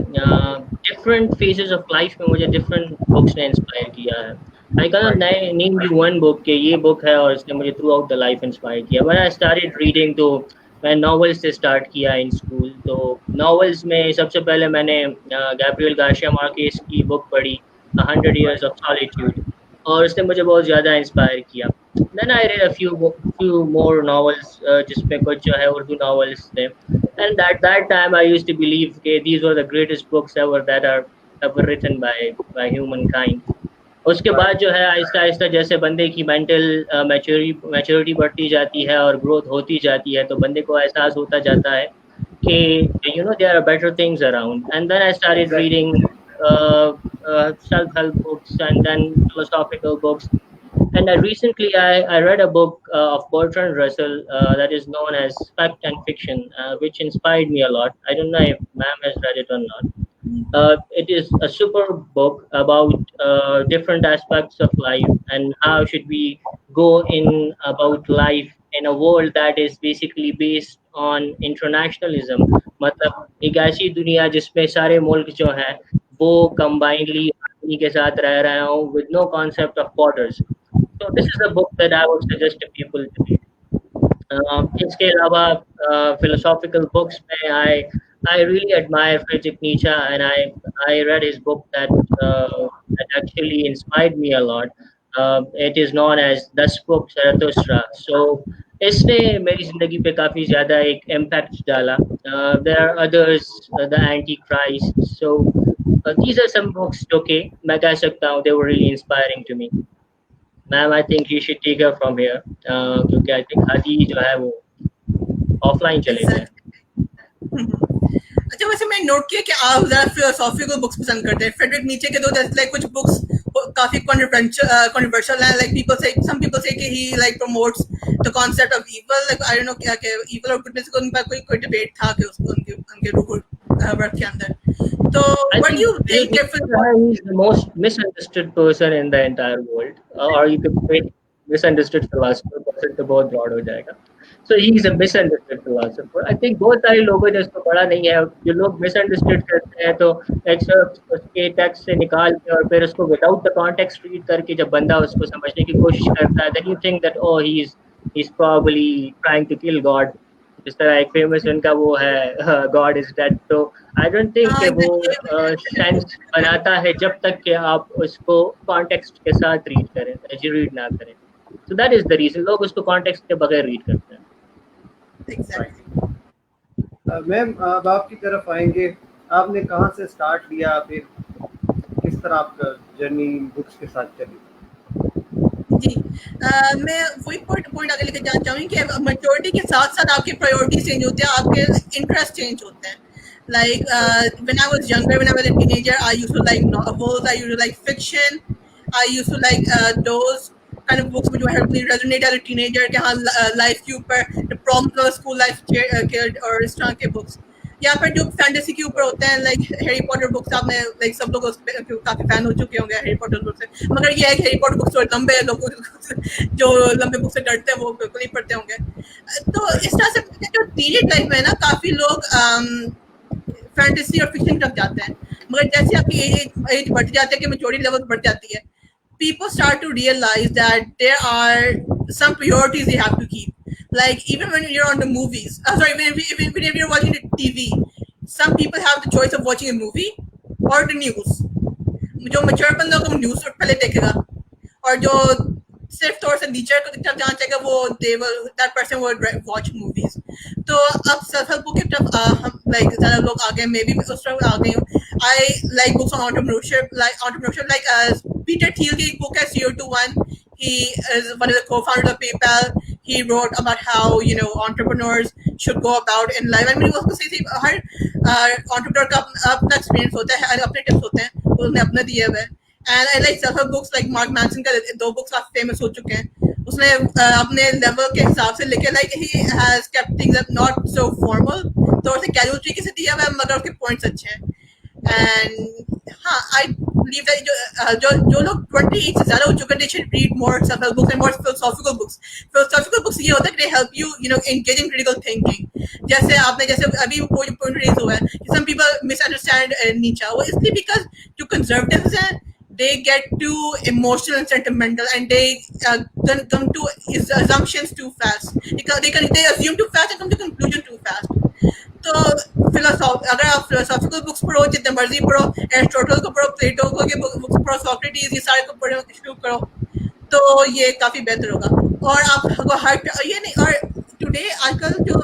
डिफरेंट फेजेस ऑफ लाइफ में, मुझे डिफरेंट बुक्स ने इंस्पायर किया है. I can not name you one book कि ये बुक है और इसने मुझे through out the life inspire किया. व्हेन आई स्टार्टेड रीडिंग, तो मैं नॉवेल्स से स्टार्ट किया इन स्कूल. तो नॉवेल्स में सबसे पहले मैंने गैब्रियल गार्सिया मार्केस की बुक पढ़ी, 100 Years of Solitude, और उसने मुझे बहुत ज़्यादा इंस्पायर किया. Then I read a few more novels, जिसमें कुछ जो है उर्दू novels थे. And at that time I used to believe that these were the greatest books ever that are ever written by humankind. उसके बाद जो है आहिस्ता आहिस्ता जैसे बंदे की मेंटल मैच्योरिटी बढ़ती जाती है और ग्रोथ होती जाती है, तो बंदे को एहसास होता जाता है कि there are better things around. And then I started reading self-help books and then philosophical books. And recently I read a book of Bertrand Russell that is known as Fact and Fiction, which inspired me a lot. I don't know if ma'am has read it or not. It is a super book about different aspects of life and how should we go in about life in a world that is basically based on internationalism. मतलब एक ऐसी दुनिया जिसमें सारे मुल्क जो हैं वो combinedly harmony के साथ रह रहे हों with no concept of borders. So this is a book that I would suggest to people to read. इसके अलावा philosophical books में I really admire Friedrich Nietzsche, and I read his book that actually inspired me a lot. It is known as Das Book Zarathustra. So इसने मेरी जिंदगी पे काफी ज्यादा एक impact डाला. There are others, the Antichrist. So these are some books. Okay, मैं कह सकता हूँ they were really inspiring to me. Ma'am, I think you should take her from here. क्योंकि I think हादी जो है वो offline चले गए. अच्छा, वैसे मैं नोट किया कि आप ज़्यादा फिलोसॉफिकल बुक्स पसंद करते हैं. फ्रेडरिक नीचे के तो लाइक कुछ बुक्स काफी controversial है. Like some people say कि he like promotes the concept of evil. Like I don't know क्या evil और goodness को उन पर कोई debate था कि उसको उनके वर्क के अंदर. तो what do you think? He's the most misunderstood person in the entire world, or you could say misunderstood philosopher. Person तो बहुत broad हो जाएगा. So he's a misunderstood philosopher. I think बहुत सारे लोगों ने उसको पढ़ा नहीं है. जो लोग misunderstood करते हैं तो excerpts उसके text से निकाल के और फिर उसको without the context read करके जब बंदा उसको समझने की कोशिश करता है, then you think that oh he's probably trying to kill God. जिस तरह एक फेमस उनका वो है God is dead. तो I don't think कि वो सेंस बनाता है जब तक कि आप उसको कॉन्टेक्स्ट के साथ रीड करें, रीड ना करें. So that is the reason लोग उसको कॉन्टेक्स्ट के बगैर रीड करते हैं. मैम अब आपकी तरफ आएंगे. आपने कहाँ से स्टार्ट लिया, फिर किस तरह आपका जर्नी बुक्स के साथ चली? जी, मैं वही पॉइंट आगे लेके जाना चाहूँगी कि मैच्योरिटी के साथ साथ आपके प्रायोरिटीज चेंज होते हैं, आपके इंटरेस्ट चेंज होते हैं. Like when I was younger, when I was a teenager, I used to like novels, I used to like fiction, I used to like those kind of books which helped me resonate as a teenager कि हाँ life के ऊपर the problems of school life kid और इस तरह के books. या फिर जो फैंटेसी के ऊपर होते हैं लाइक हैरी पॉटर बुक्स. आपने लाइक सब लोग उस काफी फैन हो चुके होंगे हैरी पॉटर बुक से. मगर ये है कि हैरी पॉटर बुक्स थोड़े लंबे हैं, लोग जो लंबे बुक से डरते हैं वो बिल्कुल नहीं पढ़ते होंगे. तो इस तरह से जो टीनेज लाइफ में ना काफी लोग फैंटेसी और फिक्शन तक जाते हैं. मगर जैसे आपकी एज बढ़ जाती है कि मैच्योरिटी लेवल बढ़ जाती है, people start to realize that there are some priorities they have to keep. Like even when you're on the movies, even if you're watching the TV, some people have the choice of watching a movie or the news. जो mature बंदा को news पहले देखेगा और जो सिर्फ थोड़ा सा नीचे को तरफ जाना चाहेगा वो that person will watch movies. तो अब सेल्फ हेल्प बुक की तरफ हम लाइक ज़्यादा लोग आ गए. मे बी मैं उस तरफ आ गई हूँ. I like books on entrepreneurship like Peter Thiel की एक book है CO21. He is one of the co-founders of PayPal. He wrote about how entrepreneurs should go about in life. I mean उसको सही हर entrepreneur का अपना experience होता है, अपने tips होते हैं, उसने अपना दिया हुआ है. And I like self-help books like Mark Manson का 2 books काफी famous हो चुके हैं. उसने अपने level के हिसाब से लेके like he has kept things up not so formal, थोड़ा से casual तरीके से दिया हुआ है मगर उसके points अच्छे हैं. And हाँ, I believe that जो लोग 20 से ज़्यादा हो चुके हैं they should read more self-help books and more philosophical books. Philosophical books ये होता है कि they help you engage in critical thinking. जैसे अभी कोई point raise हुआ है कि some people misunderstand Nietzsche. वो इसलिए because जो conservatives हैं they get too emotional and sentimental and they come to assumptions too fast. They assume too fast and come to conclusion too fast. तो अगर आप फिलोसॉफिकल बुक्स पढ़ो, जितने मर्जी पढ़ो, एरिस्टोटल को पढ़ो, प्लेटो को के बुक्स पढ़ो, सोक्रेटिस, ये सारे को पढ़ो शुरू करो तो ये काफ़ी बेहतर होगा. और आपको हर ये नहीं. और टुडे आजकल जो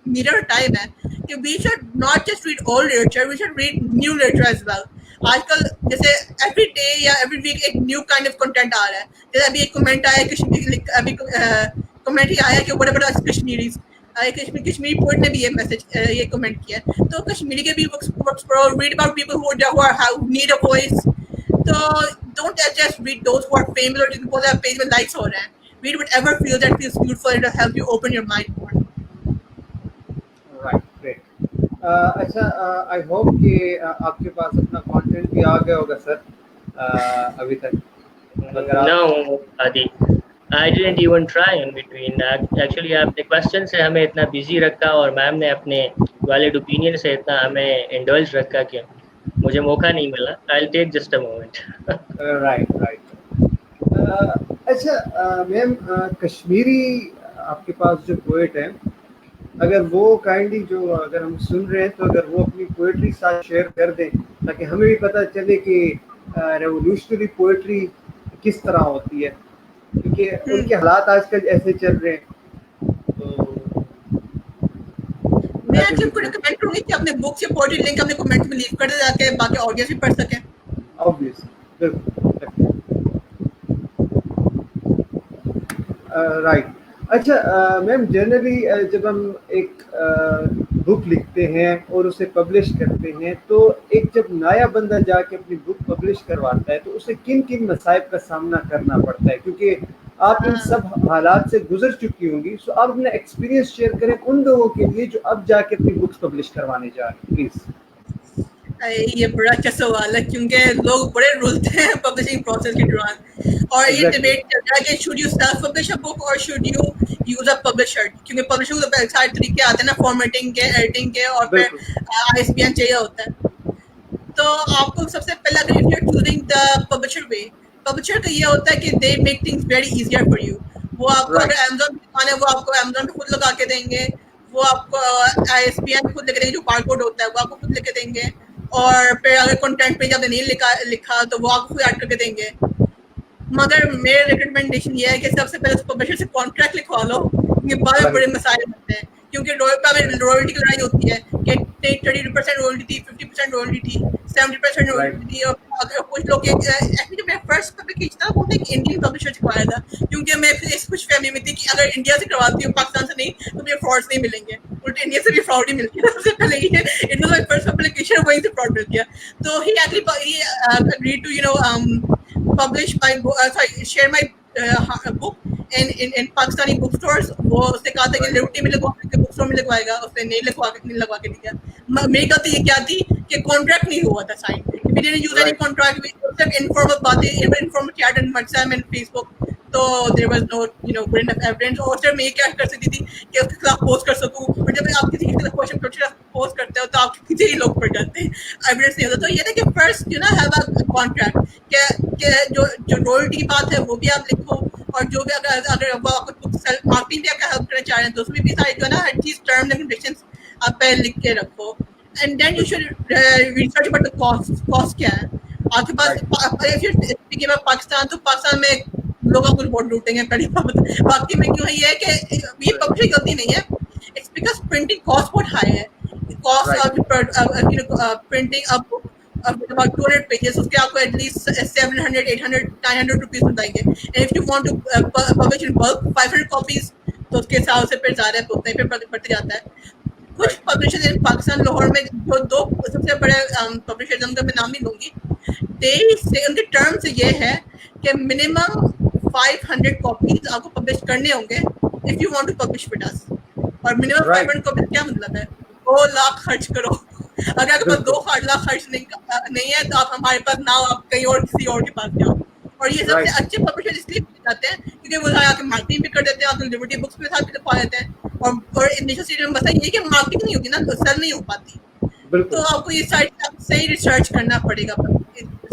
मिरर टाइम है कि we should not just read old literature, we should read new literature as well. आजकल जैसे एवरी डे या एवरी वीक एक न्यू काइंड ऑफ कंटेंट आ रहा है. जैसे अभी एक कमेंट आया अभी कमेंट ही आया कि बड़े बड़े कश्मीरी पोइट ने भी ये मैसेज ये कमेंट किया. तो कश्मीरी के भी बुक्स पढ़ो, read about people who need a voice. तो don't just read those who are famous or जिनको बहुत पेज में लाइक्स हो रहे हैं. Read whatever that feels beautiful and it'll help you open your mind more. Right, great. अच्छा, I hope कि आपके पास अपना कंटेंट भी आ गया होगा सर अभी तक. No, Adi. I didn't even try in between. Actually, आपने क्वेश्चन से हमें इतना बिजी रखा और मैम ने अपने वैलिड ओपिनियन से इतना हमें इंडल्ज रखा कि मुझे मौका नहीं मिला. I'll take just a moment. Right. अच्छा मैम, कश्मीरी आपके पास जो पोएट हैं अगर वो काइंडली जो अगर हम सुन रहे हैं तो अगर वो अपनी पोएट्री साथ शेयर कर दें ताकि हमें भी पता चले कि रेवोल्यूशनरी पोएट्री किस तरह होती है, क्योंकि उनके हालात आजकल ऐसे चल रहे हैं। तो मैं एक्चुअली उनको रिकमेंड करूंगी कि अपने बुक्स या पोएट्री लिंक अपने कमेंट में लीव कर दे ताकि बाकी ऑडियंस भी पढ़ सकें। ऑब्वियस बिल्कुल राइट। अच्छा मैम, जनरली जब हम एक बुक लिखते हैं और उसे पब्लिश करते हैं तो एक जब नया बंदा जाके अपनी बुक पब्लिश करवाता है तो उसे किन किन मसाइब का सामना करना पड़ता है, क्योंकि आप इन सब हालात से गुजर चुकी होंगी। सो आप अपना एक्सपीरियंस शेयर करें उन लोगों के लिए जो अब जाके अपनी बुक्स पब्लिश करवाने जा रहे हैं, प्लीज। ये बड़ा अच्छा सवाल है क्योंकि लोग बड़े रुलते हैं पब्लिशिंग प्रोसेस के दौरान, और ये डिबेट चल रहा है कि should you self publish a book और should you use a publisher, क्योंकि पब्लिशिंग को तो सारे तरीके आते हैं ना, फॉर्मेटिंग के, एडिटिंग के, और फिर ISBN चाहिए होता है। तो आपको सबसे पहले अगर if you are choosing the publisher way, publisher का ये होता है कि they make things very easier for you. वो आपको अगर अमेज़न की दुकान है वो आपको अमेज़न पे खुद लगा के देंगे, वो आपको ISBN खुद लेके देंगे, जो बारकोड होता है वो आपको खुद लेके देंगे, और फिर अगर कंटेंट पेज आपने नहीं लिखा तो वो आपको खुद ऐड करके देंगे। मगर मेरे रिकमेंडेशन ये है कि सबसे पहले पब्लिशर से कॉन्ट्रैक्ट लिखवा लो, ये बाद में बड़े मसाइल होते हैं, क्योंकि रॉयल्टी की लड़ाई होती है कि 30% रॉयल्टी थी, 50% रॉयल्टी थी, 70% रॉयल्टी थी। और अगर कुछ लोग एक्चुअली मैं फर्स्ट पब्लिकेशन था वो एक इंडियन पब्लिशर से करवाया था, क्योंकि मैं इस खुश फैमिली में थी कि अगर इंडिया से करवाती हूँ पाकिस्तान से नहीं तो मुझे फ्रॉड्स नहीं मिलेंगे, उल्टे इंडिया से भी फ्रॉड ही मिलती है। सबसे पहले ये it was my first publication, वहीं से फ्रॉड मिल गया। तो ही actually agreed to publish my share my book in Pakistani bookstores। वो उसने कहा था कि लिबर्टी में लगवा के बुक स्टोर में लगवाएगा, उसने नहीं लगवा के दिया। मेरी गलती ये क्या थी कि कॉन्ट्रैक्ट नहीं हुआ था sign, we didn't use any contract, we सिर्फ इनफॉर्मल बातें, informal chat and WhatsApp and Facebook. तो there was no good enough evidence, और सिर्फ मैं ये क्या कर सकती थी कि उसके खिलाफ पोस्ट कर सकूं, और जब आप किसी के खिलाफ क्वेश्चन पोस्ट करते हो तो आप पीछे ही लोग पड़ जाते हैं, एविडेंस नहीं होता। तो ये था कि फर्स्ट हैव अ कॉन्ट्रैक्ट के जो रॉयल्टी की बात है वो भी आप लिखो, और जो भी अगर वो आपको मार्केटिंग भी आपका हेल्प करना चाह रहे हैं तो उसमें भी सारे हर चीज टर्म्स एंड कंडीशंस आप पहले लिख के रखो। And then you should research about the cost क्या है आपके पास। If you speaking about Pakistan, तो पाकिस्तान में लोग आपको रिपोर्ट लूटेंगे पहली बात। बाकी में क्यों है ये कि ये पब्लिश गलती नहीं है, इट्स बिकॉज प्रिंटिंग कॉस्ट बहुत हाई है। Cost of printing a book about 200 pages, उसके आपको at least 700, 800, 900 रुपीस बताएंगे। And if you want to publish in bulk 500 copies, तो उसके हिसाब से फिर ज़्यादा उतना ही फिर बढ़ते जाता है। कुछ पब्लिशर्स इन पाकिस्तान लाहौर में जो दो सबसे बड़े पब्लिशर्स उनका मैं नाम नहीं लूँगी, उनके टर्म्स ये है कि मिनिमम 500 कॉपीज आपको पब्लिश करने होंगे if you want to publish with us. और मिनिमम 500 कॉपीज क्या मतलब है? 2 लाख खर्च करो। अगर आपके पास 2 लाख खर्च नहीं है तो आप हमारे पास ना, आप कहीं और किसी और के पास जाओ। और ये सबसे अच्छे पब्लिशर इसलिए जाते हैं क्योंकि वो आके मार्केटिंग भी कर देते हैं, आपको लिबर्टी बुक्स के साथ भी लिखवा देते हैं। और इनिशियल स्टेज में बस ये कि मार्केटिंग नहीं होगी ना तो सेल नहीं हो पाती। तो आपको ये सही रिसर्च करना पड़ेगा,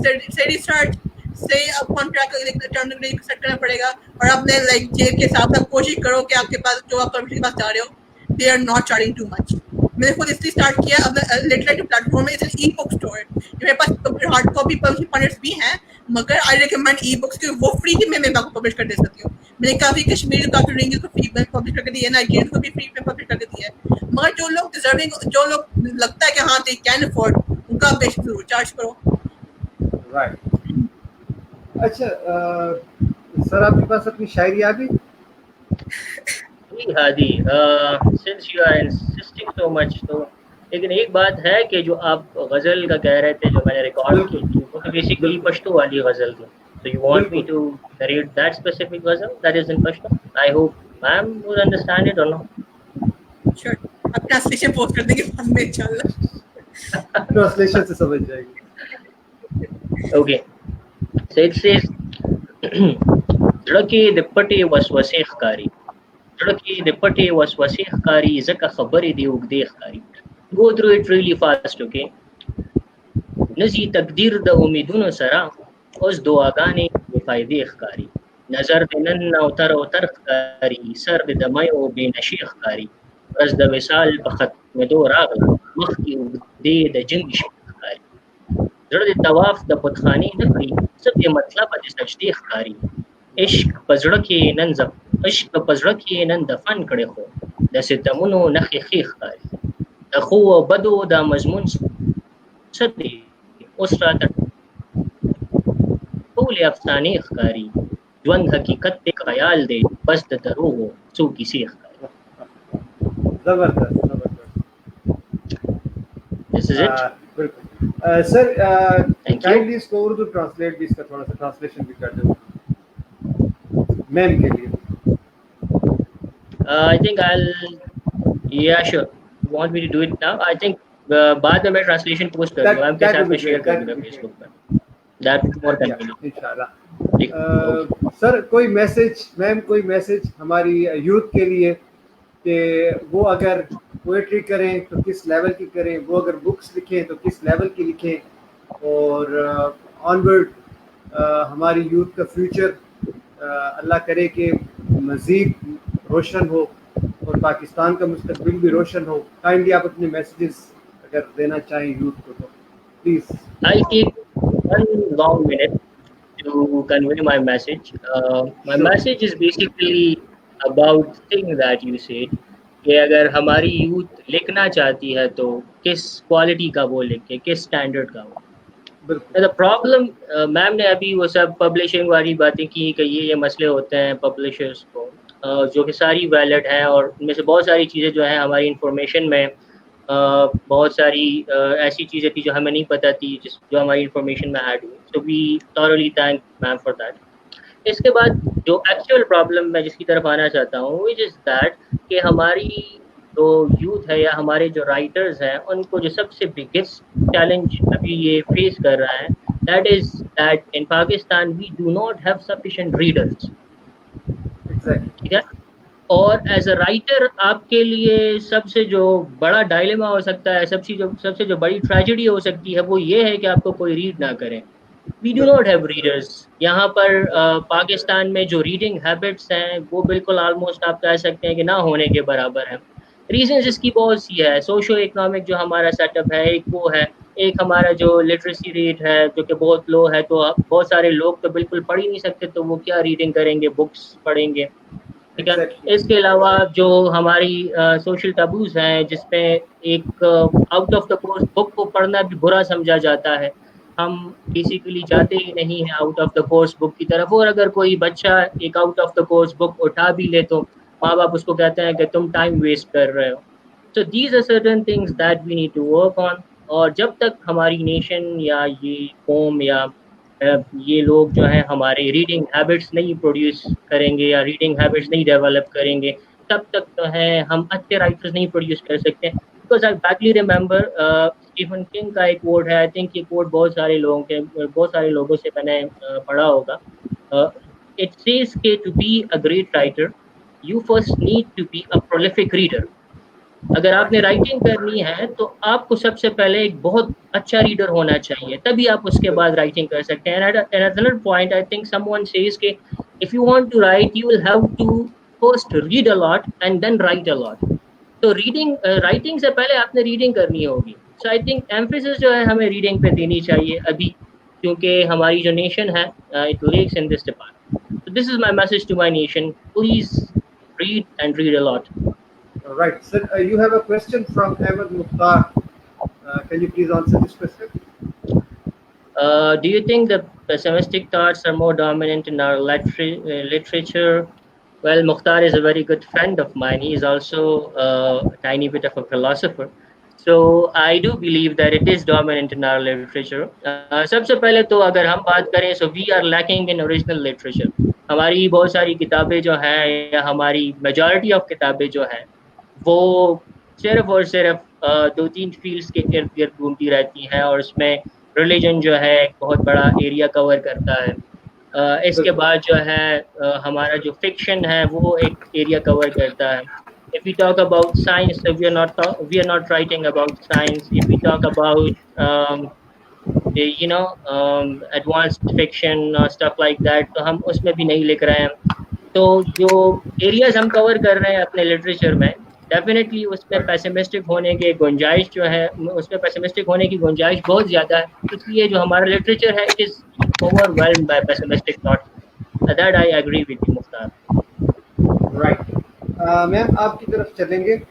सही रिसर्च से आप कॉन्ट्रैक्ट टर्म सेट करना पड़ेगा, और अपने लाइक जेब के हिसाब से कोशिश करो कि आपके पास जो आप पब्लिशर के पास जा रहे हो they are not charging too much. मैंने खुद इसलिए स्टार्ट किया, अपना लिटरेचर प्लेटफॉर्म में इट्स ई बुक स्टोर। मेरे पास हार्ड कॉपी पब्लिशिंग पार्टनर्स भी हैं, मगर आई रिकमेंड ई बुक्स के वो फ्री में मैं आपको पब्लिश कर दे सकती हूँ। मैंने काफ़ी कश्मीर काफ़ी रेंजेस को फ्री में पब्लिश करके दिया है, नाइजीरियन को भी फ्री में पब्लिश करके दिया है। मगर जो लोग डिजर्विंग, जो लोग लगता है कि हाँ दे कैन अफोर्ड, उनका बेशक जरूर चार्ज करो। राइट। अच्छा सर, आपके पास अपनी शायरी आ गई? हाँ जी, since you are insisting so much, तो लेकिन एक बात है कि जो आप गज़ल का कह रहे थे जो मैंने रिकॉर्ड की थी वो तो बेसिकली पश्तो वाली गज़ल थी। So you want me to narrate that specific ghazal that is in Pashto? I hope ma'am would understand it or not. Sure. आप ट्रांसलेशन पोस्ट कर देंगे बाद में इंशाल्लाह। ट्रांसलेशन से समझ जाएगी। Okay. So it says Draki dippati waswasih kari. Draki dippati waswasih kari zaka khabari di ugdeh kari. Go through it really fast, okay? Nazi takdir da umidun sara उस दुआगाने बेफायदे ख़कारी नज़र बिनन उतर ख़कारी सर बिदमाय ओ बेनशी ख़कारी रज़ द विसाल बखत में दो रागला मख की दे the जिंद शिकारी ज़रद तवाफ the पुतखानी नकरी सब ये मतलब है सजदी खारी इश्क पजड़ के नन जफ इश्क पजड़ के नन दफन करे हो दसे तमुनो नखी खी खारी दखो बदो दा मजमून सदी उस रात फूल अफसाने खारी ज्वंद हकीकत ते ख्याल दे बस दरो हो सू किसी खारी जबरदस्त जबरदस्त दिस इज इट बिल्कुल सर Thank you. काइंडली इसको उर्दू ट्रांसलेट भी इसका थोड़ा सा ट्रांसलेशन भी कर दो मैम के लिए I think yeah, sure. You want me to do it now? I think बाद में मैं ट्रांसलेशन पोस्ट कर दूंगा, आपके साथ में शेयर कर दूंगा फेसबुक पर. That would be more convenient. इंशाल्लाह. सर कोई मैसेज मैम, कोई मैसेज हमारी यूथ के लिए कि वो अगर पोएट्री करें तो किस लेवल की करें, वो अगर बुक्स लिखें तो किस लेवल की लिखें, और ऑनवर्ड हमारी यूथ का फ्यूचर अल्लाह करे कि मज़ीद रोशन हो और पाकिस्तान का मुस्तकबिल भी रोशन हो. काइंडली आप अपने मैसेजेस अगर देना चाहें यूथ को तो please. I'll take 1 long minute to convey my message. My message is basically about the thing that you said कि अगर हमारी यूथ लिखना चाहती है तो किस क्वालिटी का वो लिखे, किस स्टैंडर्ड का वो. द प्रॉब्लम, मैम ने अभी वो सब पब्लिशिंग वाली बातें की कि ये मसले होते हैं पब्लिशर्स को, जो कि सारी वैलिड हैं, और उनमें से बहुत सारी चीज़ें जो हैं हमारी इंफॉर्मेशन में बहुत सारी ऐसी चीज़ें थी जो हमें नहीं पता थी, जो हमारी इंफॉर्मेशन में ऐड हुई. So we thoroughly thank ma'am for that. इसके बाद जो एक्चुअल प्रॉब्लम मैं जिसकी तरफ आना चाहता हूँ विच इज़ दैट कि हमारी जो यूथ है या हमारे जो राइटर्स हैं उनको जो सबसे बिगेस्ट चैलेंज अभी ये फेस कर रहा है, that is that in Pakistan we do not have sufficient readers. ठीक है. और एज अ राइटर आपके लिए सबसे जो बड़ा डायलेमा हो सकता है, सबसे जो बड़ी ट्रेजेडी हो सकती है वो ये है कि आपको कोई रीड ना करे. We do not have readers. यहाँ पर पाकिस्तान में जो रीडिंग हैबिट्स हैं वो बिल्कुल ऑलमोस्ट आप कह सकते हैं कि ना होने के बराबर है. रीजंस इसकी बहुत सी है. सोशो इकोनॉमिक जो हमारा सेटअप है एक वो है, एक हमारा जो लिटरेसी रेट है जो कि बहुत लो है, तो बहुत सारे लोग तो बिल्कुल पढ़ ही नहीं सकते, तो वो क्या रीडिंग करेंगे, बुक्स पढ़ेंगे. ठीक है. इसके अलावा जो हमारी सोशल टबूज हैं जिसमें एक out of the course book को पढ़ना भी बुरा समझा जाता है. हम बेसिकली जाते ही नहीं हैं out of the course book की तरफ, और अगर कोई बच्चा एक out of the course book उठा भी ले तो माँ बाप उसको कहते हैं कि तुम टाइम वेस्ट कर रहे हो. So these are certain things that we need to work on. और जब तक हमारी नेशन या ये कौम या ये लोग जो हैं हमारे रीडिंग हैबिट्स नहीं प्रोड्यूस करेंगे या रीडिंग हैबिट्स नहीं डेवलप करेंगे, तब तक जो है हम अच्छे राइटर्स नहीं प्रोड्यूस कर सकते. Because I vaguely remember Stephen King का एक कोट है, आई थिंक ये कोट बहुत सारे लोगों से मैंने पढ़ा होगा. इट सेज के to be a great writer you first need to be a prolific reader. अगर आपने राइटिंग करनी है तो आपको सबसे पहले एक बहुत अच्छा रीडर होना चाहिए, तभी आप उसके बाद राइटिंग कर सकते हैं. And another point I think someone says के if you want to write you will have to first read a lot and then write a lot. तो राइटिंग से पहले आपने रीडिंग करनी होगी. सो आई थिंक एम्फेसिस जो है हमें रीडिंग पे देनी चाहिए अभी, क्योंकि हमारी जो नेशन है it lacks in this department. So this is my message to my nation, please read and read a lot. All right, sir, you have a question from Ahmed Mukhtar. Can you please answer this question? Do you think the pessimistic thoughts are more dominant in our literature? Well, Mukhtar is a very good friend of mine. He is also a tiny bit of a philosopher. So I do believe that it is dominant in our literature. सबसे पहले तो अगर हम बात करें, so we are lacking in original literature. हमारी बहुत सारी किताबें जो हैं या हमारी मेजॉरिटी ऑफ किताबें जो हैं वो सिर्फ और सिर्फ 2-3 फील्ड्स के इर्द गिर्द घूमती रहती हैं, और उसमें रिलीजन जो है एक बहुत बड़ा एरिया कवर करता है. इसके बाद जो है हमारा जो फिक्शन है वो एक एरिया कवर करता है. If we talk about science, we are not writing about science. If we talk about advanced fiction or stuff like that, तो हम उसमें भी नहीं लिख रहे हैं. तो जो एरियाज हम कवर कर रहे हैं अपने लिटरेचर में डेफिनेटली उसमें पेसिमिस्टिक होने की गुंजाइश जो है, उसमें पेसिमिस्टिक होने की गुंजाइश बहुत ज़्यादा है, इसलिए जो हमारा लिटरेचर है it is overwhelmed by pessimistic thoughts. That I agree with you Mukhtar. Right. Ma'am आपकी तरफ चलेंगे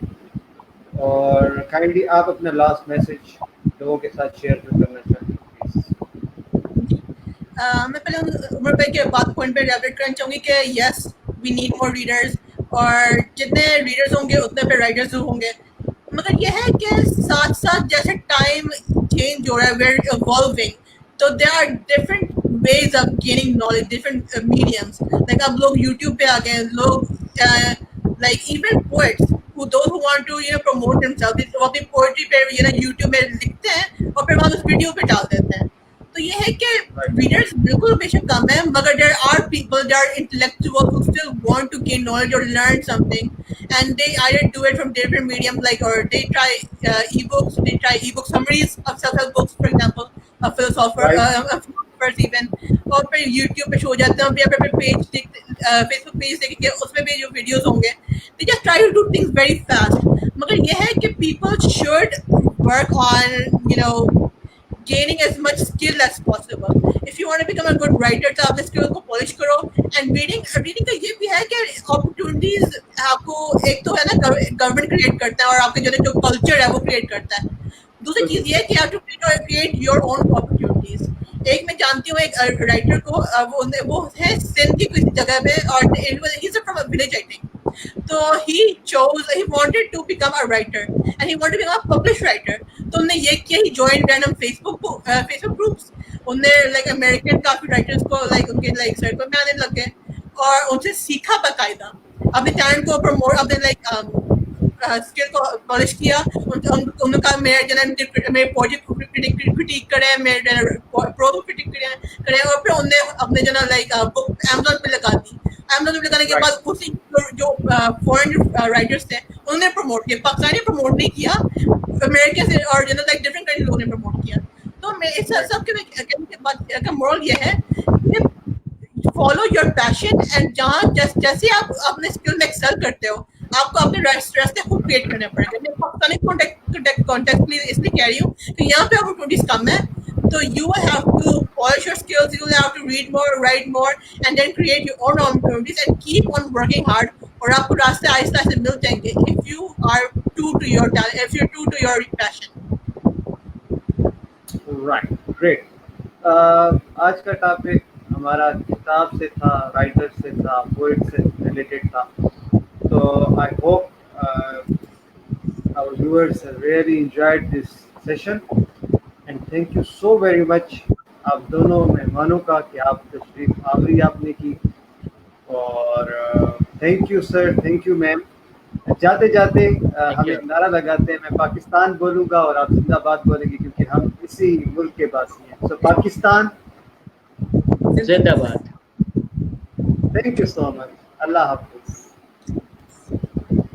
और काइंडली आप अपना लास्ट मैसेज लोगों के साथ शेयर करना चाहते हैं प्लीज। मैं पहले उमर भाई के बात पॉइंट पे एलैबोरेट करना चाहूँगी कि yes we need more readers, और जितने रीडर्स होंगे उतने पे राइटर्स होंगे, मगर यह है कि साथ साथ जैसे टाइम चेंज हो रहा है, वेयर इवॉल्विंग, तो there are different ways of gaining knowledge, different mediums. Like अब लोग यूट्यूब पे आ गए हैं, लोग like even poets who those who want to promote themselves, वो अपनी पोएट्री पे यूट्यूब में लिखते हैं और फिर वहाँ उस वीडियो पे डाल देते हैं। तो ये है कि रीडर्स बिल्कुल बेशक कम है, मगर there are people, there are intellectual who still want to gain knowledge or learn something, and they either do it from different mediums, like, or they try ebooks, they try ebook summaries of self-help books, for example, a philosopher, philosophers even, और फिर YouTube पे show जाते हैं, फिर अपने page Facebook page देखेंगे, उसमें भी जो वीडियोस होंगे, they just try to do things very fast। मगर ये है कि people should work on gaining as much skill as possible. If you want to become a good writer, तो आप स्किल को पॉलिश करो। एंड रीडिंग का ये भी है कि अपॉर्चुनिटीज आपको, एक तो है ना गवर्नमेंट क्रिएट करता है और आपके जो कल्चर है वो क्रिएट करता है। दूसरी चीज ये है कि आप to create your own opportunities. एक मैं जानती हूँ एक राइटर को, वो है सिंध की किसी जगह पे, और he is from a village I think. तो he wanted to become a writer and he wanted to become a published writer। तो उन्होंने ये किया, he joined random Facebook groups। उन्होंने लाइक अमेरिकन काफी राइटर्स को उनके सर्कल में आने लग गए और उनसे सीखा बकायदा, अपने टैलेंट को प्रमोट, अपने स्किल को पॉलिश किया। उन्होंने कहा मेरे प्रोजेक्ट को क्रिटिक करें, मेरे प्रो को क्रिटिक करें, और फिर उन्होंने अपने बुक अमेज़न पे लगा दी। अमेज़न पे लगाने के बाद उसी जो फॉरेन राइटर्स थे उन्होंने प्रमोट किया, पाकिस्तानी प्रमोट नहीं किया, अमेरिका से और डिफरेंट कंट्री लोगों ने प्रमोट किया। तो मैं इस सब के बाद का मोरल ये है कि फॉलो योर पैशन, एंड जहाँ जैसे आप अपने स्किल में एक्सेल करते हो, आपको अपने रास्ते खुद क्रिएट करने पड़ेंगे। मैं पाकिस्तानी कॉन्टेक्स्ट इसलिए कह रही हूँ कि यहाँ पे अपॉर्चुनिटीज कम है, तो you will have to polish your skills, you will have to read more, write more, and then create your own opportunities and keep on working hard, और आपको रास्ते आहिस्ता आहिस्ता मिल जाएंगे if you are true to your talent, if you're true to your passion। Right, great। आज का topic हमारा किताब से था, राइटर से था, पोएट से रिलेटेड था। तो I hope our viewers have really enjoyed this session and thank you so very much आप दोनों मेहमानों का कि आप तशरीफ आवरी आपने की, और thank you sir, thank you ma'am. जाते जाते हम एक नारा लगाते हैं, मैं पाकिस्तान बोलूँगा और आप जिंदाबाद बोलेंगे क्योंकि हम इसी मुल्क के वासी हैं। सो पाकिस्तान जिंदाबाद। Thank you so much. अल्लाह हाफ़िज़।